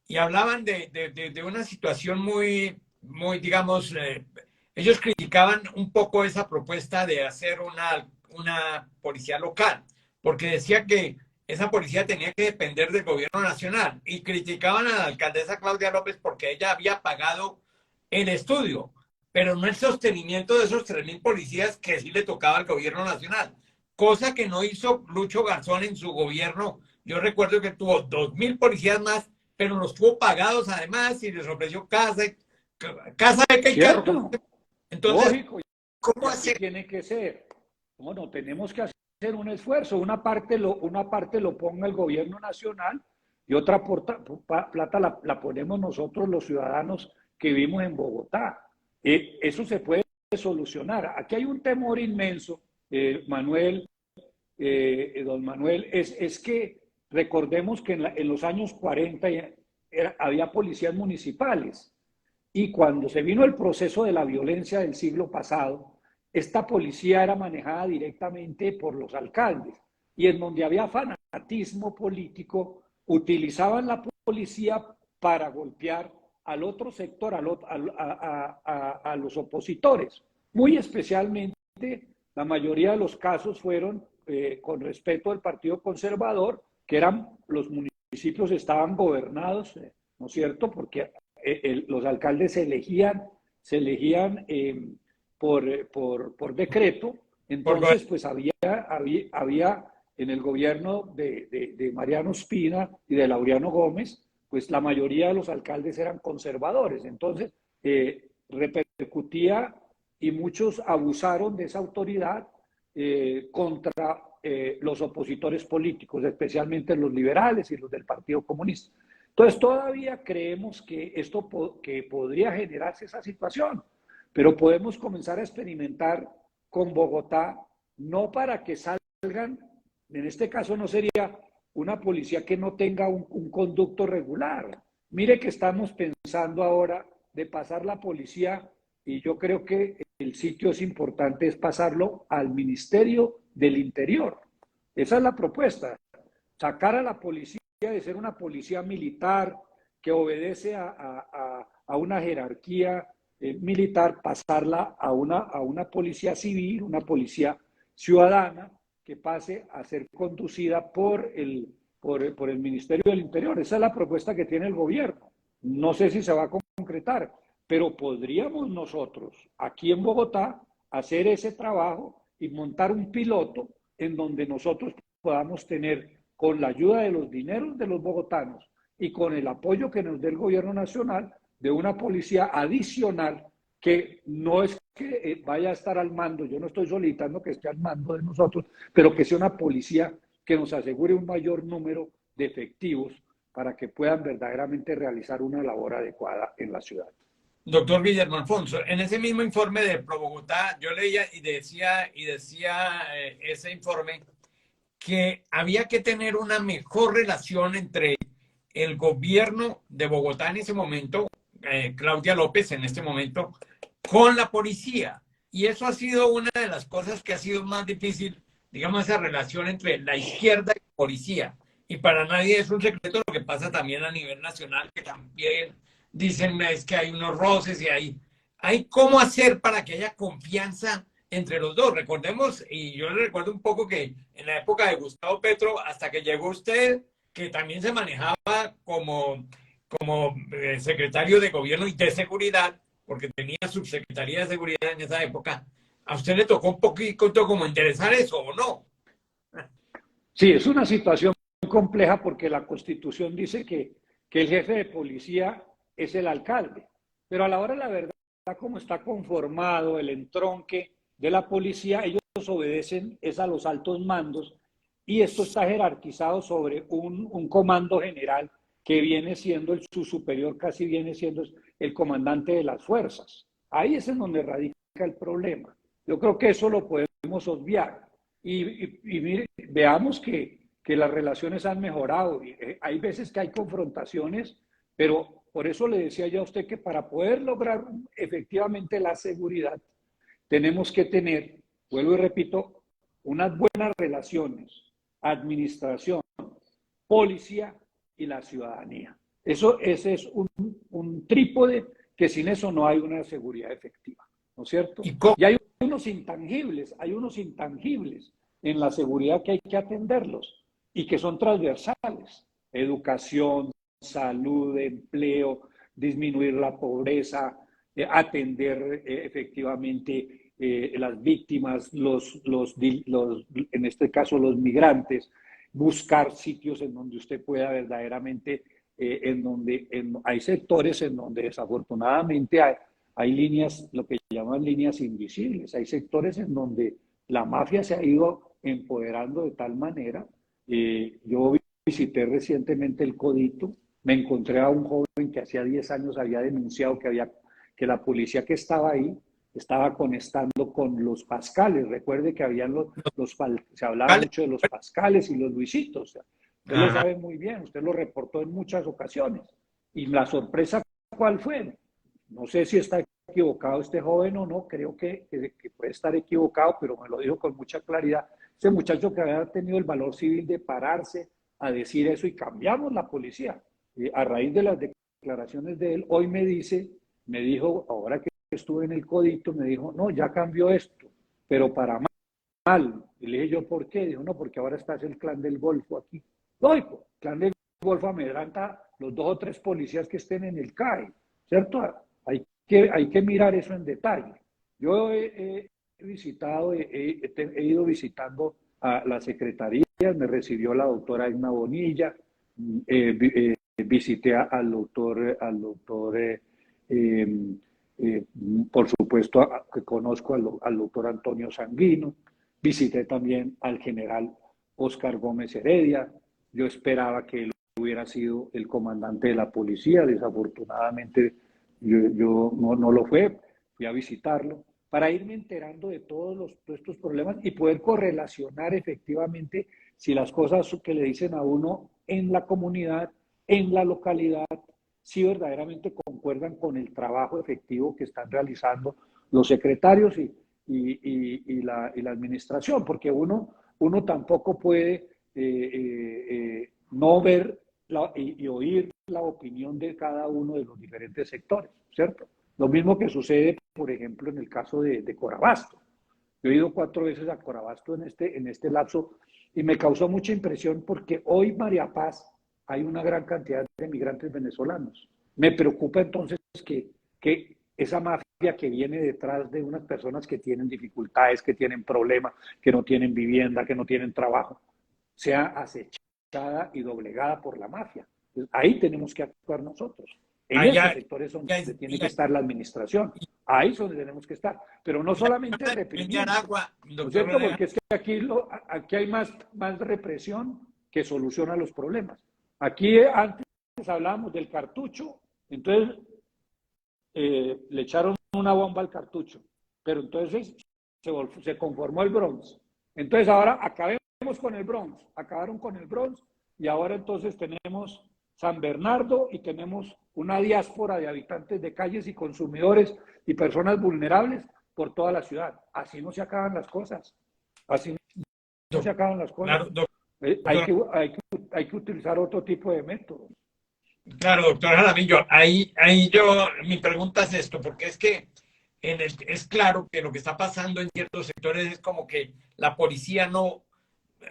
y hablaban de una situación muy, digamos, ellos criticaban un poco esa propuesta de hacer una policía local, porque decía que esa policía tenía que depender del gobierno nacional y criticaban a la alcaldesa Claudia López porque ella había pagado el estudio, pero no el sostenimiento de esos 3.000 policías que sí le tocaba al gobierno nacional, cosa que no hizo Lucho Garzón en su gobierno. Yo recuerdo que tuvo 2.000 policías más, pero los tuvo pagados además y les ofreció casa beca y carro. Entonces,
lógico,
¿cómo hacer?
Tiene que ser. Bueno, tenemos que hacer un esfuerzo. Una parte lo ponga el gobierno nacional y otra plata la ponemos nosotros los ciudadanos que vivimos en Bogotá. Eso se puede solucionar. Aquí hay un temor inmenso, Manuel, don Manuel, es que recordemos que en los años 40 había policías municipales y cuando se vino el proceso de la violencia del siglo pasado, esta policía era manejada directamente por los alcaldes y en donde había fanatismo político, utilizaban la policía para golpear al otro sector, a los opositores. Muy especialmente, la mayoría de los casos fueron con respeto al Partido Conservador, que los municipios estaban gobernados, ¿no es cierto? Porque los alcaldes se elegían por decreto. Entonces, pues había en el gobierno de Mariano Espina y de Laureano Gómez, pues la mayoría de los alcaldes eran conservadores. Entonces, repercutía y muchos abusaron de esa autoridad contra los opositores políticos, especialmente los liberales y los del Partido Comunista. Entonces, todavía creemos que que podría generarse esa situación, pero podemos comenzar a experimentar con Bogotá, no para que salgan, en este caso no sería una policía que no tenga un conducto regular. Mire que estamos pensando ahora de pasar la policía, y yo creo que el sitio es importante, es pasarlo al Ministerio del Interior. Esa es la propuesta, sacar a la policía de ser una policía militar que obedece a una jerarquía militar, pasarla a una policía civil, una policía ciudadana, que pase a ser conducida por el Ministerio del Interior. Esa es la propuesta que tiene el gobierno. No sé si se va a concretar, pero podríamos nosotros, aquí en Bogotá, hacer ese trabajo y montar un piloto en donde nosotros podamos tener, con la ayuda de los dineros de los bogotanos y con el apoyo que nos dé el gobierno nacional, de una policía adicional que no es que vaya a estar al mando, yo no estoy solicitando que esté al mando de nosotros, pero que sea una policía que nos asegure un mayor número de efectivos para que puedan verdaderamente realizar una labor adecuada en la ciudad.
Doctor Guillermo Alfonso, en ese mismo informe de Pro Bogotá, yo leía y decía ese informe que había que tener una mejor relación entre el gobierno de Bogotá en ese momento, Claudia López en este momento, con la policía. Y eso ha sido una de las cosas que ha sido más difícil, digamos, esa relación entre la izquierda y la policía. Y para nadie es un secreto lo que pasa también a nivel nacional, que también dicen es que hay unos roces y hay cómo hacer para que haya confianza entre los dos. Recordemos, y yo le recuerdo un poco que en la época de Gustavo Petro, hasta que llegó usted, que también se manejaba como secretario de Gobierno y de Seguridad, porque tenía subsecretaría de Seguridad en esa época, ¿a usted le tocó un poquito como interesar eso o no?
Sí, es una situación compleja porque la Constitución dice que el jefe de policía es el alcalde, pero a la hora de la verdad, como está conformado el entronque de la policía, ellos obedecen es a los altos mandos y esto está jerarquizado sobre un comando general que viene siendo su superior, casi viene siendo el comandante de las fuerzas. Ahí es en donde radica el problema. Yo creo que eso lo podemos obviar. Y mire, veamos que las relaciones han mejorado. Hay veces que hay confrontaciones, pero por eso le decía yo a usted que para poder lograr efectivamente la seguridad, tenemos que tener, vuelvo y repito, unas buenas relaciones, administración, policía y la ciudadanía. Ese es un trípode que sin eso no hay una seguridad efectiva, ¿no es cierto?
¿Y cómo?
Y hay unos intangibles en la seguridad que hay que atenderlos y que son transversales. Educación, salud, empleo, disminuir la pobreza, atender efectivamente las víctimas, en este caso los migrantes, buscar sitios en donde usted pueda verdaderamente, hay sectores en donde desafortunadamente hay líneas, lo que llaman líneas invisibles, hay sectores en donde la mafia se ha ido empoderando de tal manera. Yo visité recientemente el Codito, me encontré a un joven que hacía 10 años había denunciado que la policía que estaba ahí estaba conectando con los Pascales. Recuerde que habían se hablaba mucho de los Pascales y los Luisitos. Usted lo
Ajá.
sabe muy bien, usted lo reportó en muchas ocasiones. Y la sorpresa, ¿cuál fue? No sé si está equivocado este joven o no, creo que puede estar equivocado, pero me lo dijo con mucha claridad. Ese muchacho que había tenido el valor civil de pararse a decir eso y cambiamos la policía. A raíz de las declaraciones de él, hoy me dijo, ahora que estuve en el Codito, me dijo, no, ya cambió esto, pero para mal. Y le dije yo, ¿por qué? Dijo, no, porque ahora está el clan del Golfo aquí. Lógico, el clan del Golfo amedrenta los 2 o 3 policías que estén en el CAI, ¿cierto? Hay que mirar eso en detalle. Yo he visitado, he ido visitando a las secretarías, me recibió la doctora Edna Bonilla, visité al doctor eh, por supuesto, que conozco al doctor Antonio Sanguino, visité también al general Oscar Gómez Heredia. Yo esperaba que él hubiera sido el comandante de la policía, desafortunadamente yo no lo fue, fui a visitarlo para irme enterando de todos estos problemas y poder correlacionar efectivamente si las cosas que le dicen a uno en la comunidad, en la localidad, si verdaderamente concuerdan con el trabajo efectivo que están realizando los secretarios y la administración, porque uno tampoco puede no ver y oír la opinión de cada uno de los diferentes sectores, ¿cierto? Lo mismo que sucede, por ejemplo, en el caso de Corabasto. Yo he ido 4 veces a Corabasto en este lapso y me causó mucha impresión porque hoy, María Paz, hay una gran cantidad de migrantes venezolanos. Me preocupa entonces que esa mafia que viene detrás de unas personas que tienen dificultades, que tienen problemas, que no tienen vivienda, que no tienen trabajo, sea acechada y doblegada por la mafia. Entonces, ahí tenemos que actuar nosotros. En esos
Allá,
sectores
ya,
donde tiene que estar la administración. Ahí es donde tenemos que estar. Pero no solamente
en
reprimiendo,
Aragua,
¿no es
doctor
cierto?
Rodríguez.
Porque es que aquí hay más represión que soluciona los problemas. Aquí antes hablábamos del cartucho, entonces le echaron una bomba al cartucho, pero entonces se conformó el Bronx. Entonces ahora acabemos con el Bronx, acabaron con el Bronx y ahora entonces tenemos San Bernardo y tenemos una diáspora de habitantes de calles y consumidores y personas vulnerables por toda la ciudad. Así no se acaban las cosas, así no se acaban las cosas.
Claro,
Hay que utilizar otro tipo de métodos.
claro, doctor Jaramillo, mi pregunta es esto, porque es que es claro que lo que está pasando en ciertos sectores es como que la policía no,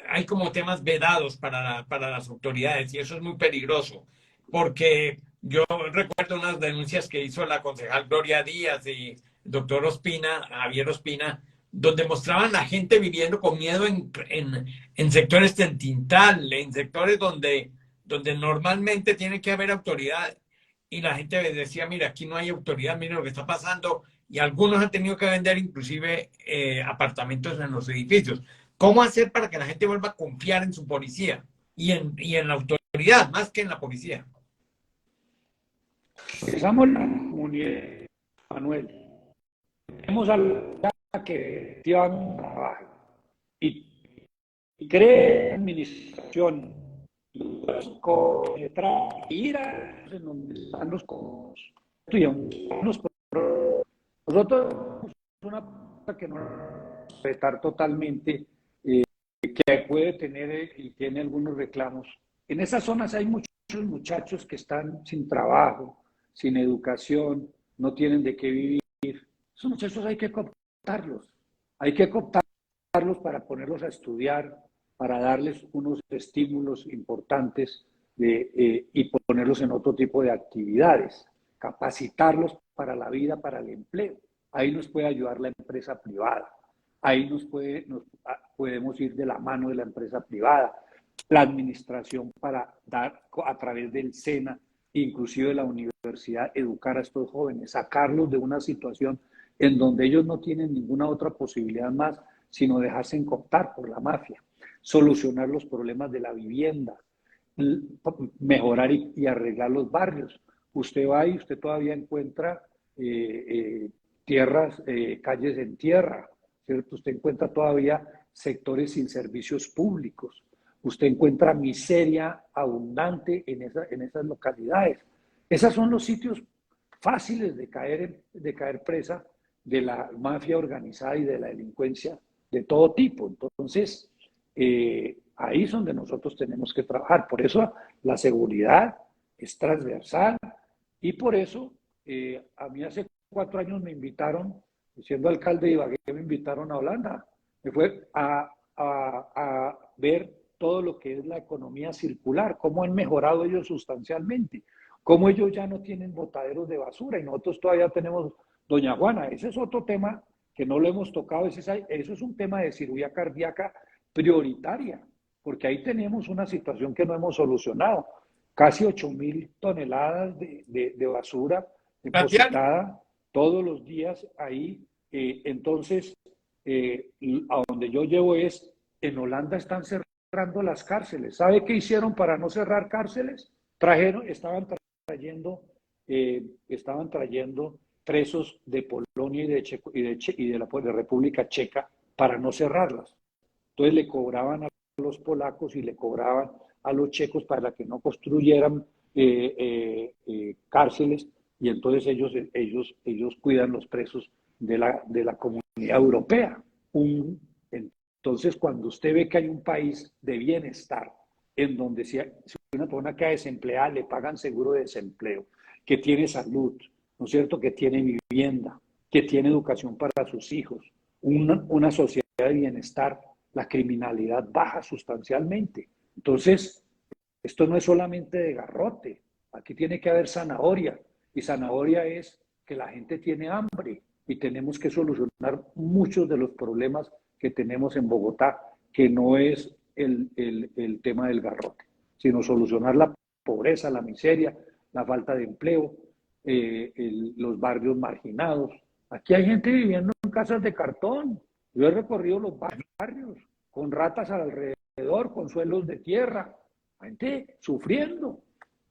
hay como temas vedados para las autoridades y eso es muy peligroso, porque yo recuerdo unas denuncias que hizo la concejal Gloria Díaz y el doctor Ospina, Javier Ospina, donde mostraban la gente viviendo con miedo en sectores de Tintal, en sectores donde normalmente tiene que haber autoridad y la gente decía, mira, aquí no hay autoridad, mira lo que está pasando y algunos han tenido que vender inclusive apartamentos en los edificios. ¿Cómo hacer para que la gente vuelva a confiar en su policía y en la autoridad más que en la policía?
Empezamos la comunidad, Manuel. Tenemos a la que efectivamente trabaja y cree administración con ir a en donde están los costos. Nosotros una cosa que no respetar totalmente, que puede tener y tiene algunos reclamos. En esas zonas hay muchos muchachos que están sin trabajo, sin educación, no tienen de qué vivir. Esos muchachos hay que cooptarlos para ponerlos a estudiar, para darles unos estímulos importantes y ponerlos en otro tipo de actividades, capacitarlos para la vida, para el empleo. Ahí nos puede ayudar la empresa privada, ahí podemos ir de la mano de la empresa privada, la administración para dar a través del SENA, inclusive de la universidad, educar a estos jóvenes, sacarlos de una situación en donde ellos no tienen ninguna otra posibilidad más, sino dejarse cooptar por la mafia, solucionar los problemas de la vivienda, mejorar y arreglar los barrios. Usted va y usted todavía encuentra tierras, calles en tierra, ¿cierto? Usted encuentra todavía sectores sin servicios públicos. Usted encuentra miseria abundante en esas localidades. Esos son los sitios fáciles de caer presa de la mafia organizada y de la delincuencia de todo tipo. Entonces, ahí es donde nosotros tenemos que trabajar. Por eso la seguridad es transversal y por eso a mí hace 4 años me invitaron, siendo alcalde de Ibagué, me invitaron a Holanda. Me fue a ver todo lo que es la economía circular, cómo han mejorado ellos sustancialmente, cómo ellos ya no tienen botaderos de basura y nosotros todavía tenemos Doña Juana. Ese es otro tema que no lo hemos tocado, eso es un tema de cirugía cardíaca prioritaria, porque ahí tenemos una situación que no hemos solucionado. Casi 8.000 toneladas de basura depositada todos los días ahí. Entonces, a donde yo llevo en Holanda están cerrando las cárceles. ¿Sabe qué hicieron para no cerrar cárceles? Estaban trayendo presos de Polonia y de la República Checa para no cerrarlas. Entonces le cobraban a los polacos y le cobraban a los checos para que no construyeran cárceles, y entonces ellos cuidan los presos de la comunidad europea. Entonces, cuando usted ve que hay un país de bienestar, en donde si una persona queda desempleada, le pagan seguro de desempleo, que tiene salud, ¿no es cierto?, que tiene vivienda, que tiene educación para sus hijos, una sociedad de bienestar, la criminalidad baja sustancialmente. Entonces, esto no es solamente de garrote, aquí tiene que haber zanahoria, y zanahoria es que la gente tiene hambre y tenemos que solucionar muchos de los problemas que tenemos en Bogotá, que no es el tema del garrote, sino solucionar la pobreza, la miseria, la falta de empleo, los barrios marginados. Aquí hay gente viviendo en casas de cartón. Yo he recorrido los barrios con ratas alrededor, con suelos de tierra, gente sufriendo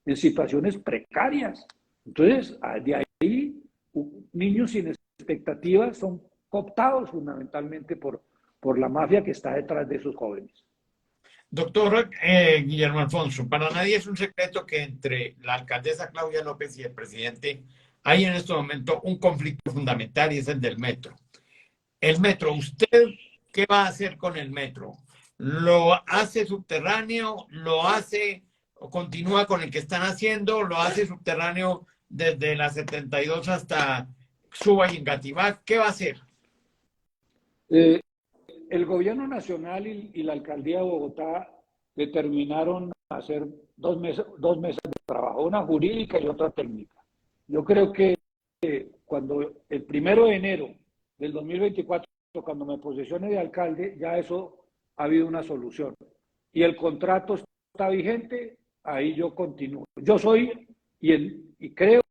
en situaciones precarias. Entonces, de ahí, niños sin expectativas son cooptados fundamentalmente por la mafia que está detrás de esos jóvenes.
Doctor Guillermo Alfonso, para nadie es un secreto que entre la alcaldesa Claudia López y el presidente hay en este momento un conflicto fundamental, y es el del metro. El metro, ¿usted qué va a hacer con el metro? ¿Lo hace subterráneo? ¿Lo hace o continúa con el que están haciendo? ¿Lo hace subterráneo desde la 72 hasta Suba y Engativá? ¿Qué va a hacer?
El gobierno nacional y la alcaldía de Bogotá determinaron hacer dos mesas de trabajo, una jurídica y otra técnica. Yo creo que cuando el 1 de enero del 2024, cuando me posesione de alcalde, ya eso ha habido una solución. Y el contrato está vigente, ahí yo continúo. Yo soy, y creo,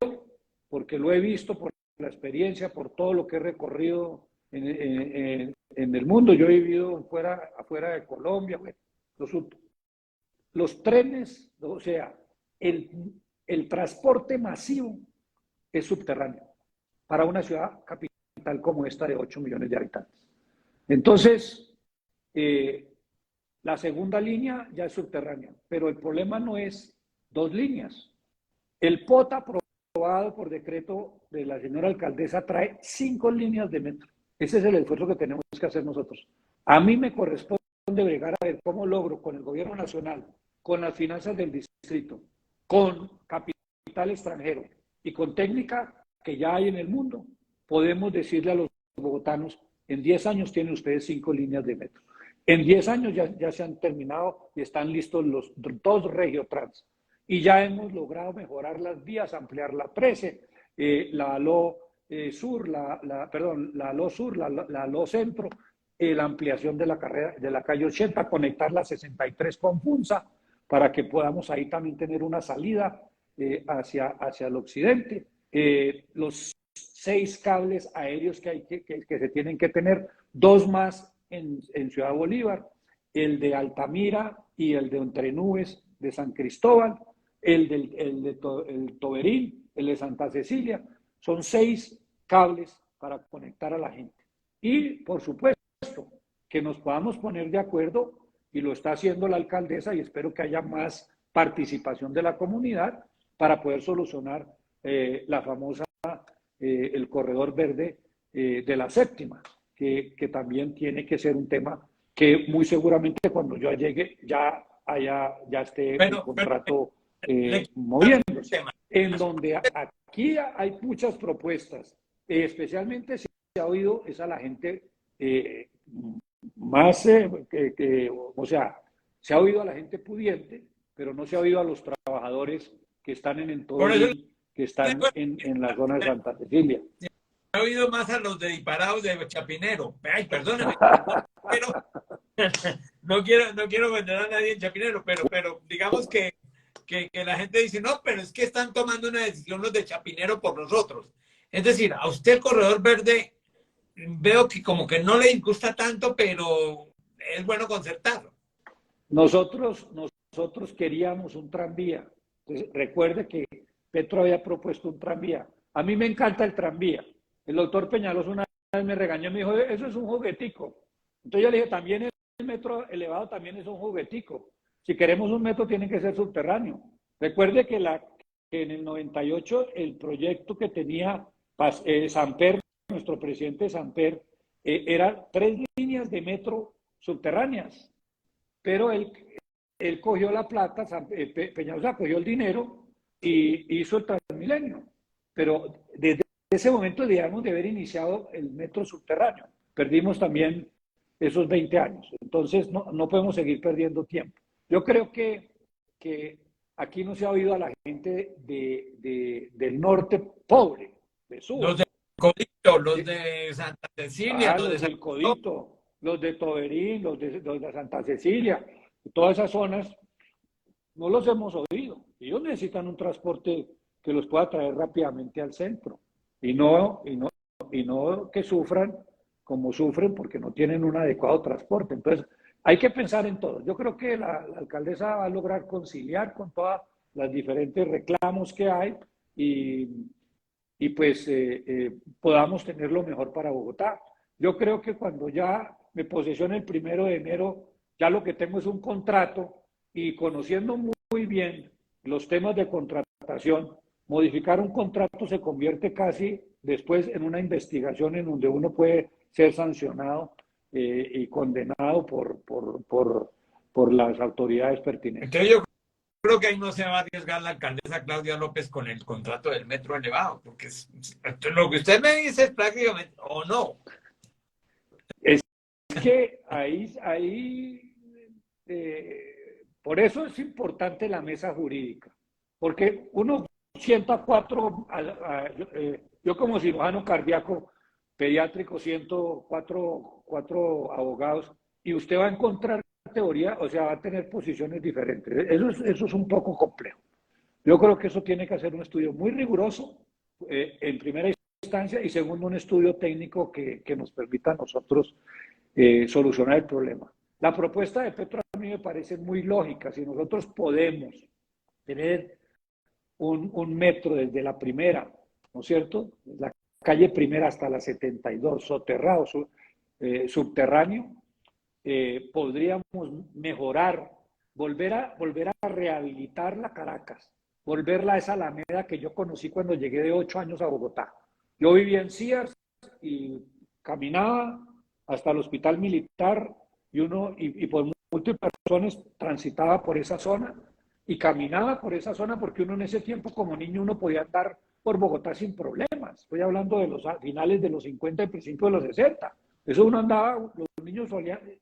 porque lo he visto por la experiencia, por todo lo que he recorrido en el mundo. Yo he vivido afuera de Colombia. Bueno, los trenes, o sea, el transporte masivo es subterráneo para una ciudad capital como esta de 8 millones de habitantes. Entonces, la segunda línea ya es subterránea, pero el problema no es 2 líneas. El POT aprobado por decreto de la señora alcaldesa trae 5 líneas de metro. Ese es el esfuerzo que tenemos que hacer nosotros. A mí me corresponde bregar a ver cómo logro con el gobierno nacional, con las finanzas del distrito, con capital extranjero y con técnica que ya hay en el mundo, podemos decirle a los bogotanos: en 10 años tienen ustedes 5 líneas de metro. En 10 años ya se han terminado y están listos los 2 regiotrans. Y ya hemos logrado mejorar las vías, ampliar la 13, la ALO Sur, la ALO Sur, la ALO Centro, la ampliación de la calle 80, conectar la 63 con Funza, para que podamos ahí también tener una salida hacia el occidente. Los 6 cables aéreos que se tienen que tener, 2 más en Ciudad Bolívar, el de Altamira y el de Entre Nubes de San Cristóbal, el Toberín, el de Santa Cecilia. Son 6 cables para conectar a la gente. Y, por supuesto, que nos podamos poner de acuerdo, y lo está haciendo la alcaldesa, y espero que haya más participación de la comunidad para poder solucionar la famosa, el corredor verde de la séptima, que también tiene que ser un tema que muy seguramente cuando yo llegue ya esté el contrato moviéndose. En donde aquí hay muchas propuestas, especialmente se ha oído es a la gente más, o sea, se ha oído a la gente pudiente, pero no se ha oído a los trabajadores que están en Toberín, que están en la zona de Santa Cecilia.
He oído más a los disparados de Chapinero. Ay, perdóneme, pero no quiero vender a nadie en Chapinero, pero digamos que la gente dice: no, pero es que están tomando una decisión los de Chapinero por nosotros. Es decir, a usted el corredor verde veo que como que no le gusta tanto, pero es bueno concertarlo.
Nosotros queríamos un tranvía. Entonces, recuerde que Petro había propuesto un tranvía. A mí me encanta el tranvía. El doctor Peñalosa una vez me regañó y me dijo: eso es un juguetico. Entonces yo le dije: también metro elevado también es un juguetico. Si queremos un metro, tiene que ser subterráneo. Recuerde que en el 98 el proyecto que tenía Samper, nuestro presidente Samper, eran 3 líneas de metro subterráneas, pero él cogió la plata, Peñalosa cogió el dinero y hizo el Transmilenio. Pero desde ese momento debíamos de haber iniciado el metro subterráneo. Perdimos también esos 20 años. Entonces no podemos seguir perdiendo tiempo. Yo creo que aquí no se ha oído a la gente del norte pobre, de sur.
Los de Codito, los de Santa Cecilia,
los del Codito, los de Toberín, los de Santa Cecilia, todas esas zonas, no los hemos oído. Ellos necesitan un transporte que los pueda traer rápidamente al centro y no que sufran como sufren porque no tienen un adecuado transporte. Entonces, hay que pensar en todo. Yo creo que la alcaldesa va a lograr conciliar con todas las diferentes reclamos que hay y pues podamos tener lo mejor para Bogotá. Yo creo que cuando ya me posesione el 1 de enero, ya lo que tengo es un contrato y conociendo muy bien los temas de contratación, modificar un contrato se convierte casi después en una investigación en donde uno puede ser sancionado y condenado por las autoridades pertinentes.
Entonces yo creo que ahí no se va a arriesgar la alcaldesa Claudia López con el contrato del metro elevado, porque lo que usted me dice es prácticamente, o no.
Es que por eso es importante la mesa jurídica, porque uno sienta yo como cirujano cardíaco pediátrico siento cuatro abogados y usted va a encontrar teoría, o sea, va a tener posiciones diferentes. Eso es un poco complejo. Yo creo que eso tiene que hacer un estudio muy riguroso en primera instancia y segundo un estudio técnico que nos permita a nosotros solucionar el problema. La propuesta de Petro a mí me parece muy lógica. Si nosotros podemos tener un metro desde la primera, ¿no es cierto? La calle primera hasta la 72, soterrado, subterráneo, podríamos mejorar, volver a rehabilitar la Caracas, volverla a esa Alameda que yo conocí cuando llegué de 8 años a Bogotá. Yo vivía en Sears y caminaba hasta el hospital militar y por múltiples razones transitaba por esa zona y caminaba por esa zona porque uno en ese tiempo como niño uno podía andar por Bogotá sin problemas. Estoy hablando de los finales de los 50 y principios de los 60. Eso uno andaba, los niños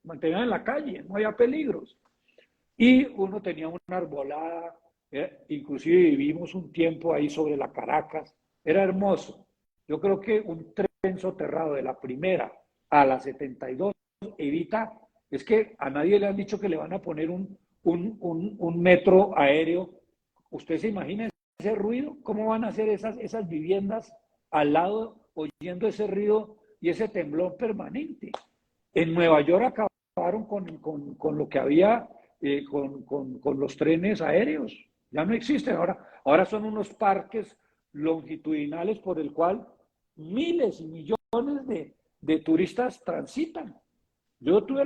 mantenían en la calle, no había peligros. Y uno tenía una arbolada, inclusive vivimos un tiempo ahí sobre la Caracas, era hermoso. Yo creo que un tren soterrado de la primera a la 72 evita, es que a nadie le han dicho que le van a poner un metro aéreo. ¿Usted se imagina ese ruido? ¿Cómo van a hacer esas viviendas al lado oyendo ese ruido y ese temblor permanente? En Nueva York acabaron con lo que había con los trenes aéreos. Ya no existen. Ahora son unos parques longitudinales por el cual miles y millones de turistas transitan. Yo tuve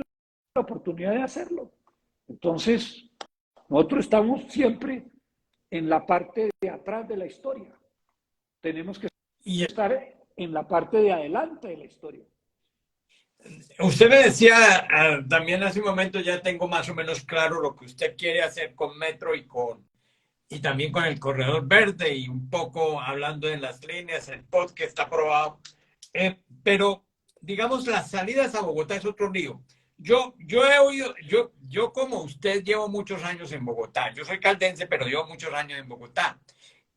la oportunidad de hacerlo. Entonces, nosotros estamos siempre en la parte de atrás de la historia. Tenemos que estar en la parte de adelante de la historia.
Usted me decía también hace un momento, ya tengo más o menos claro lo que usted quiere hacer con Metro y también con el Corredor Verde y un poco hablando de las líneas, el POT que está aprobado. Pero, digamos, las salidas a Bogotá es otro lío. Yo he oído, yo como usted llevo muchos años en Bogotá. Yo soy caldense, pero llevo muchos años en Bogotá.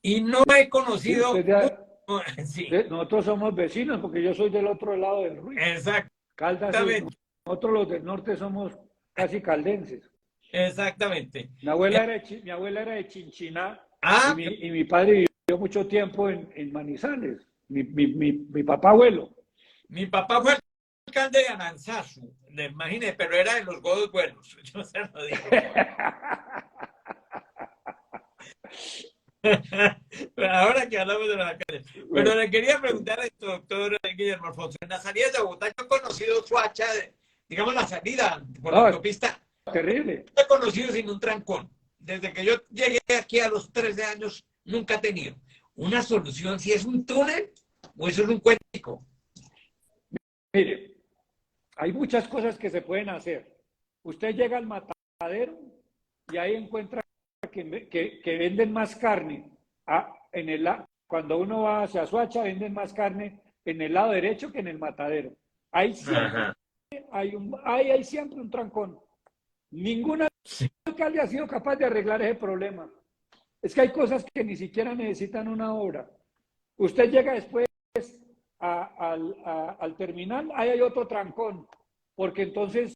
Y no he conocido...
Sí, nosotros somos vecinos porque yo soy del otro lado del río.
Exacto.
Caldas, nosotros los del norte somos casi caldenses.
Exactamente.
Mi abuela era de Chinchiná y mi padre vivió mucho tiempo en Manizales. Mi papá abuelo.
Mi papá fue alcalde de Aranzazu, imagínese, pero era de los godos buenos. Yo se lo digo. Ahora que hablamos de los alcaldes. Pero le quería preguntar a esto, doctor Guillermo Alfonso. En las salidas de Bogotá, yo he conocido Suacha digamos, la salida por la
No, es
autopista,
terrible.
no he conocido sin un trancón. Desde que yo llegué aquí a los 13 años, nunca he tenido una solución. Si es un túnel o eso es un cuentico.
Mire, hay muchas cosas que se pueden hacer. Usted llega al matadero y ahí encuentra que venden más carne. Cuando uno va hacia Soacha, venden más carne en el lado derecho que en el matadero. Ahí siempre
Ajá.
hay siempre un trancón. Ningún
Sí.
alcalde ha sido capaz de arreglar ese problema. Es que hay cosas que ni siquiera necesitan una obra. Usted llega después al terminal, ahí hay otro trancón, porque entonces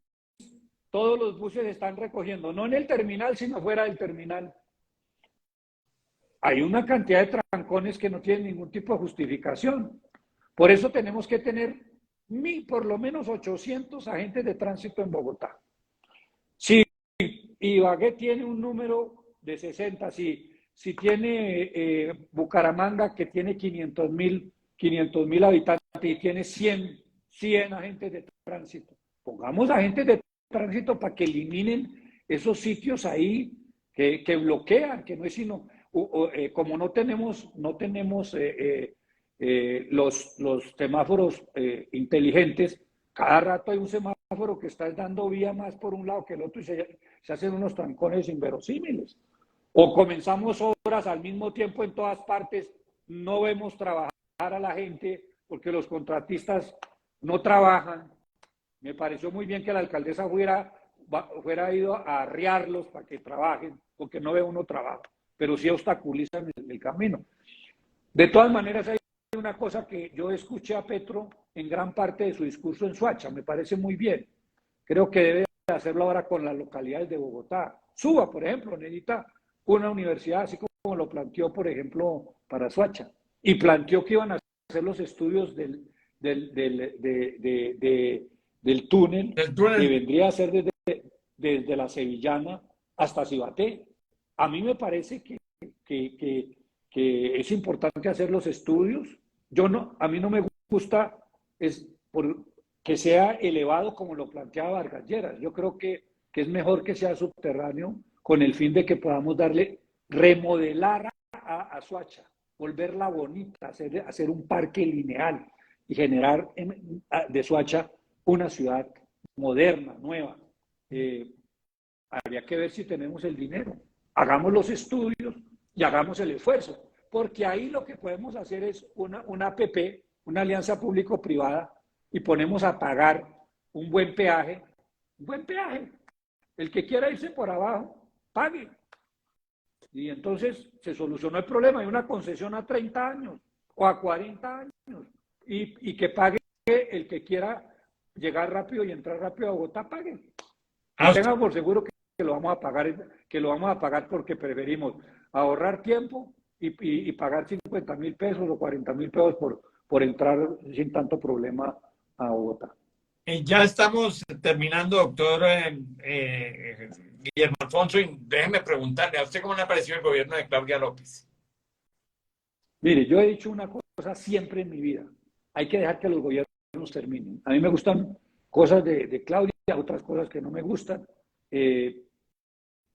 todos los buses están recogiendo, no en el terminal, sino fuera del terminal. Hay una cantidad de trancones que no tienen ningún tipo de justificación. Por eso tenemos que tener por lo menos 800 agentes de tránsito en Bogotá. Si Ibagué tiene un número de 60, si tiene Bucaramanga, que tiene 500.000 habitantes y tiene 100 agentes de tránsito, pongamos agentes de tránsito para que eliminen esos sitios ahí que bloquean, que no es sino, como no tenemos los semáforos inteligentes, cada rato hay un semáforo que está dando vía más por un lado que el otro y se hacen unos trancones inverosímiles. O comenzamos obras al mismo tiempo en todas partes, no vemos trabajar a la gente porque los contratistas no trabajan. Me pareció muy bien que la alcaldesa fuera ido a arriarlos para que trabajen, porque no ve uno trabajo, pero sí obstaculizan el camino. De todas maneras, hay una cosa que yo escuché a Petro en gran parte de su discurso en Soacha, me parece muy bien. Creo que debe hacerlo ahora con las localidades de Bogotá. Suba, por ejemplo, necesita una universidad, así como lo planteó, por ejemplo, para Soacha. Y planteó que iban a hacer los estudios del túnel
El
que
túnel.
vendría a ser desde la Sevillana hasta Cibaté. A mí me parece que es importante hacer los estudios. A mí no me gusta que sea elevado como lo planteaba Vargas Lleras. Yo creo que es mejor que sea subterráneo con el fin de que podamos remodelar a Soacha, volverla bonita, hacer un parque lineal y generar de Soacha una ciudad moderna, nueva. Habría que ver si tenemos el dinero. Hagamos los estudios y hagamos el esfuerzo, porque ahí lo que podemos hacer es una APP, una alianza público-privada, y ponemos a pagar un buen peaje. El que quiera irse por abajo, pague. Y entonces se solucionó el problema. Hay una concesión a 30 años o a 40 años y que pague el que quiera llegar rápido y entrar rápido a Bogotá, pague. Y tenga por seguro que lo vamos a pagar porque preferimos ahorrar tiempo y pagar 50.000 pesos o 40.000 pesos por entrar sin tanto problema a Bogotá.
Ya estamos terminando, doctor Guillermo Alfonso, y déjeme preguntarle, ¿a usted cómo le ha parecido el gobierno de Claudia López?
Mire, yo he dicho una cosa siempre en mi vida, hay que dejar que los gobiernos terminen. A mí me gustan cosas de Claudia, otras cosas que no me gustan.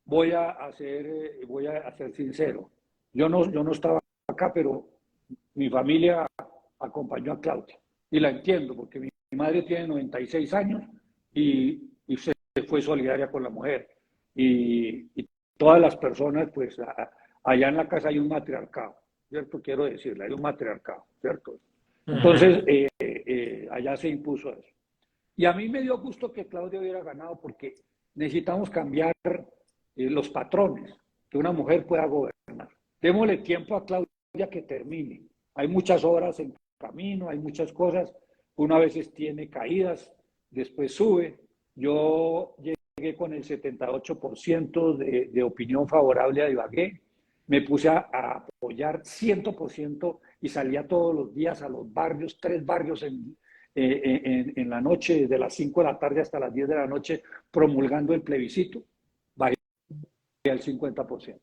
Voy a ser sincero. Yo no estaba acá, pero mi familia acompañó a Claudia. Y la entiendo, porque mi madre tiene 96 años y se fue solidaria con la mujer. Y todas las personas, pues allá en la casa hay un matriarcado, ¿cierto? Quiero decirle, hay un matriarcado, ¿cierto? Entonces, allá se impuso eso. Y a mí me dio gusto que Claudia hubiera ganado porque necesitamos cambiar los patrones, que una mujer pueda gobernar. Démosle tiempo a Claudia que termine. Hay muchas obras en camino, hay muchas cosas. Una veces tiene caídas, después sube. Yo llegué con el 78% de opinión favorable a Ibagué. Me puse a apoyar 100% y salía todos los días a los barrios, 3 barrios en la noche, desde las 5 de la tarde hasta las 10 de la noche, promulgando el plebiscito. Bajé al 50%.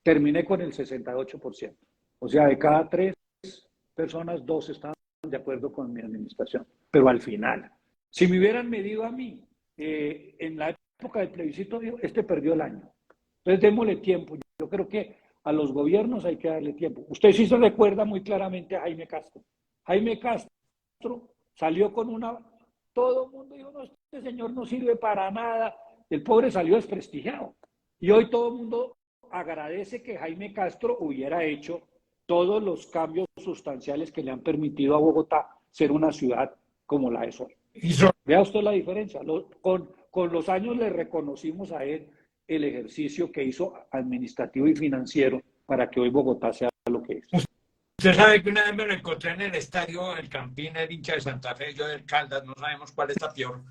Terminé con el 68%. O sea, de cada 3 personas, 2 estaban de acuerdo con mi administración. Pero al final, Si me hubieran medido a mí en la época del plebiscito, este perdió el año. Entonces démosle tiempo. Yo creo que a los gobiernos hay que darle tiempo. Usted sí se recuerda muy claramente a Jaime Castro. Jaime Castro salió con una... Todo el mundo dijo, no, este señor no sirve para nada. El pobre salió desprestigiado. Y hoy todo el mundo agradece que Jaime Castro hubiera hecho todos los cambios sustanciales que le han permitido a Bogotá ser una ciudad como la es hoy. Vea usted la diferencia. Con los años le reconocimos a él el ejercicio que hizo administrativo y financiero para que hoy Bogotá sea lo que es.
Usted sabe que una vez me lo encontré en el estadio El Campín, el hincha de Santa Fe, yo del Caldas, no sabemos cuál está peor.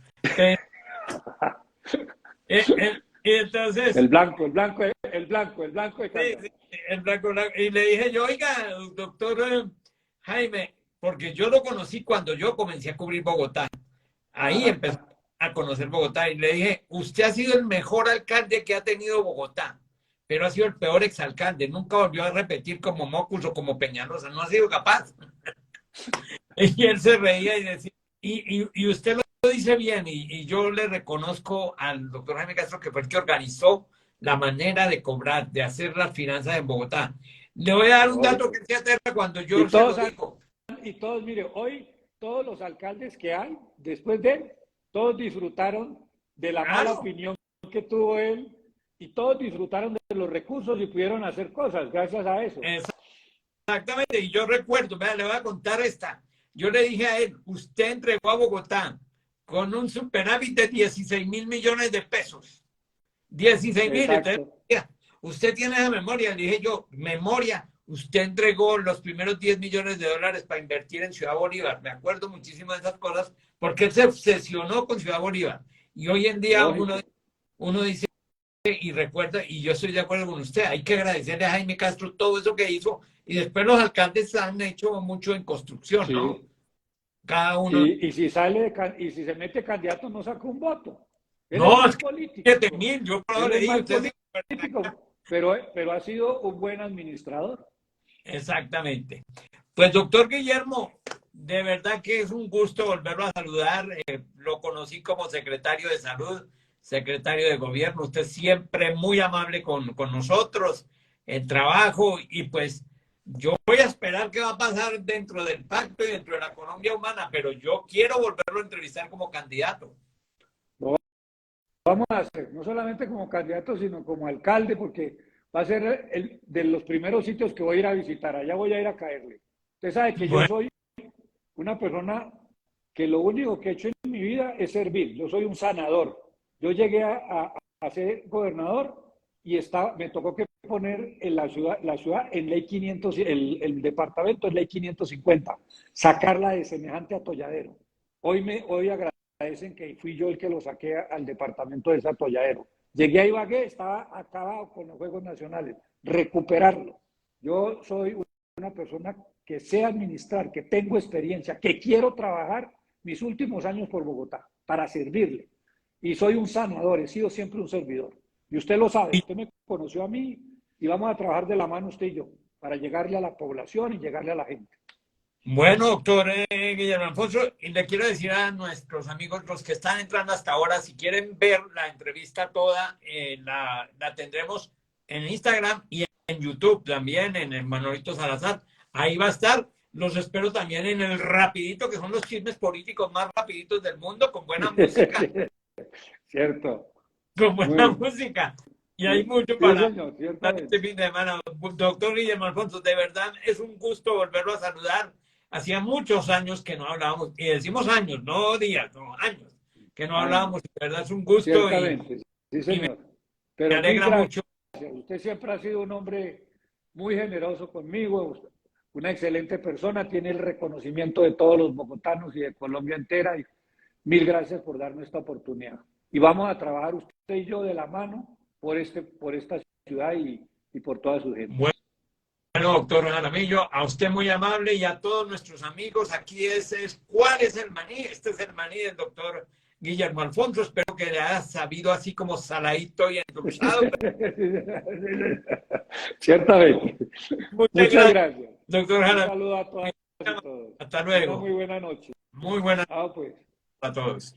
Y entonces...
El blanco de Caldas.
Sí, el blanco. Y le dije yo, oiga, doctor Jaime, porque yo lo conocí cuando yo comencé a cubrir Bogotá. Ahí empezó a conocer Bogotá y le dije, usted ha sido el mejor alcalde que ha tenido Bogotá, pero ha sido el peor exalcalde. Nunca volvió a repetir como Mocus o como Peñalosa, no ha sido capaz. Y él se reía y decía, y usted lo dice bien, y yo le reconozco al doctor Jaime Castro que fue el que organizó la manera de cobrar, de hacer las finanzas en Bogotá. Le voy a dar un dato que se aterra cuando yo se lo digo.
Y todos, mire, hoy todos los alcaldes que hay, después de él, todos disfrutaron de la mala opinión que tuvo él y todos disfrutaron de los recursos y pudieron hacer cosas gracias a eso.
Exactamente, y yo recuerdo, vea, le voy a contar esta. Yo le dije a él, usted entregó a Bogotá con un superávit de 16.000 millones de pesos. 16.000. Entonces, usted tiene esa memoria. Le dije yo, memoria, usted entregó los primeros 10 millones de dólares para invertir en Ciudad Bolívar. Me acuerdo muchísimo de esas cosas porque él se obsesionó con Ciudad Bolívar. Y hoy en día uno dice y recuerda, y yo estoy de acuerdo con usted, hay que agradecerle a Jaime Castro todo eso que hizo. Y después los alcaldes han hecho mucho en construcción, ¿no? Cada uno.
Y si se mete candidato, no saca un voto.
No, es político. 7.000, yo le digo,
político, pero ha sido un buen administrador.
Exactamente. Pues, doctor Guillermo, de verdad que es un gusto volverlo a saludar. Lo conocí como secretario de Salud, secretario de Gobierno. Usted siempre muy amable con nosotros, el trabajo, y pues yo voy a esperar qué va a pasar dentro del pacto y dentro de la Colombia humana, pero yo quiero volverlo a entrevistar como candidato.
Vamos a hacer, no solamente como candidato, sino como alcalde, porque va a ser de los primeros sitios que voy a ir a visitar. Allá voy a ir a caerle. Usted sabe que yo soy una persona que lo único que he hecho en mi vida es servir. Yo soy un sanador. Yo llegué a ser gobernador y me tocó que poner en la ciudad en ley 500, el departamento en ley 550, sacarla de semejante atolladero. Hoy agradecen que fui yo el que lo saqué al departamento de ese atolladero. Llegué a Ibagué, estaba acabado con los Juegos Nacionales. Recuperarlo. Yo soy una persona que sé administrar, que tengo experiencia, que quiero trabajar mis últimos años por Bogotá para servirle. Y soy un sanador, he sido siempre un servidor. Y usted lo sabe, usted me conoció a mí y vamos a trabajar de la mano usted y yo para llegarle a la población y llegarle a la gente.
Bueno, doctor Guillermo Alfonso, y le quiero decir a nuestros amigos, los que están entrando hasta ahora, si quieren ver la entrevista toda, la tendremos en Instagram y en YouTube también, en el Manolito Salazar. Ahí va a estar. Los espero también en el Rapidito, que son los chismes políticos más rapiditos del mundo, con buena música.
Cierto.
Con buena música. Y hay mucho para
este
fin de semana. Doctor Guillermo Alfonso, de verdad es un gusto volverlo a saludar. Hacía muchos años que no hablábamos, y decimos años, no días, no años, que no hablábamos. De verdad es un gusto.
Ciertamente, sí, señor.
Me alegra mucho.
Usted siempre ha sido un hombre muy generoso conmigo, una excelente persona, tiene el reconocimiento de todos los bogotanos y de Colombia entera. Y mil gracias por darnos esta oportunidad. Y vamos a trabajar usted y yo de la mano por esta ciudad y por toda su gente.
Bueno, doctor Jaramillo, a usted muy amable y a todos nuestros amigos, aquí ¿cuál es el maní? Este es el maní del doctor Guillermo Alfonso. Espero que le haya sabido así como saladito y endulzado.
Ciertamente. Muchas gracias.
Doctor Jaramillo.
Un saludo a todos y todos.
Hasta luego.
Una muy buena noche.
Muy buena.
Pues.
para todos.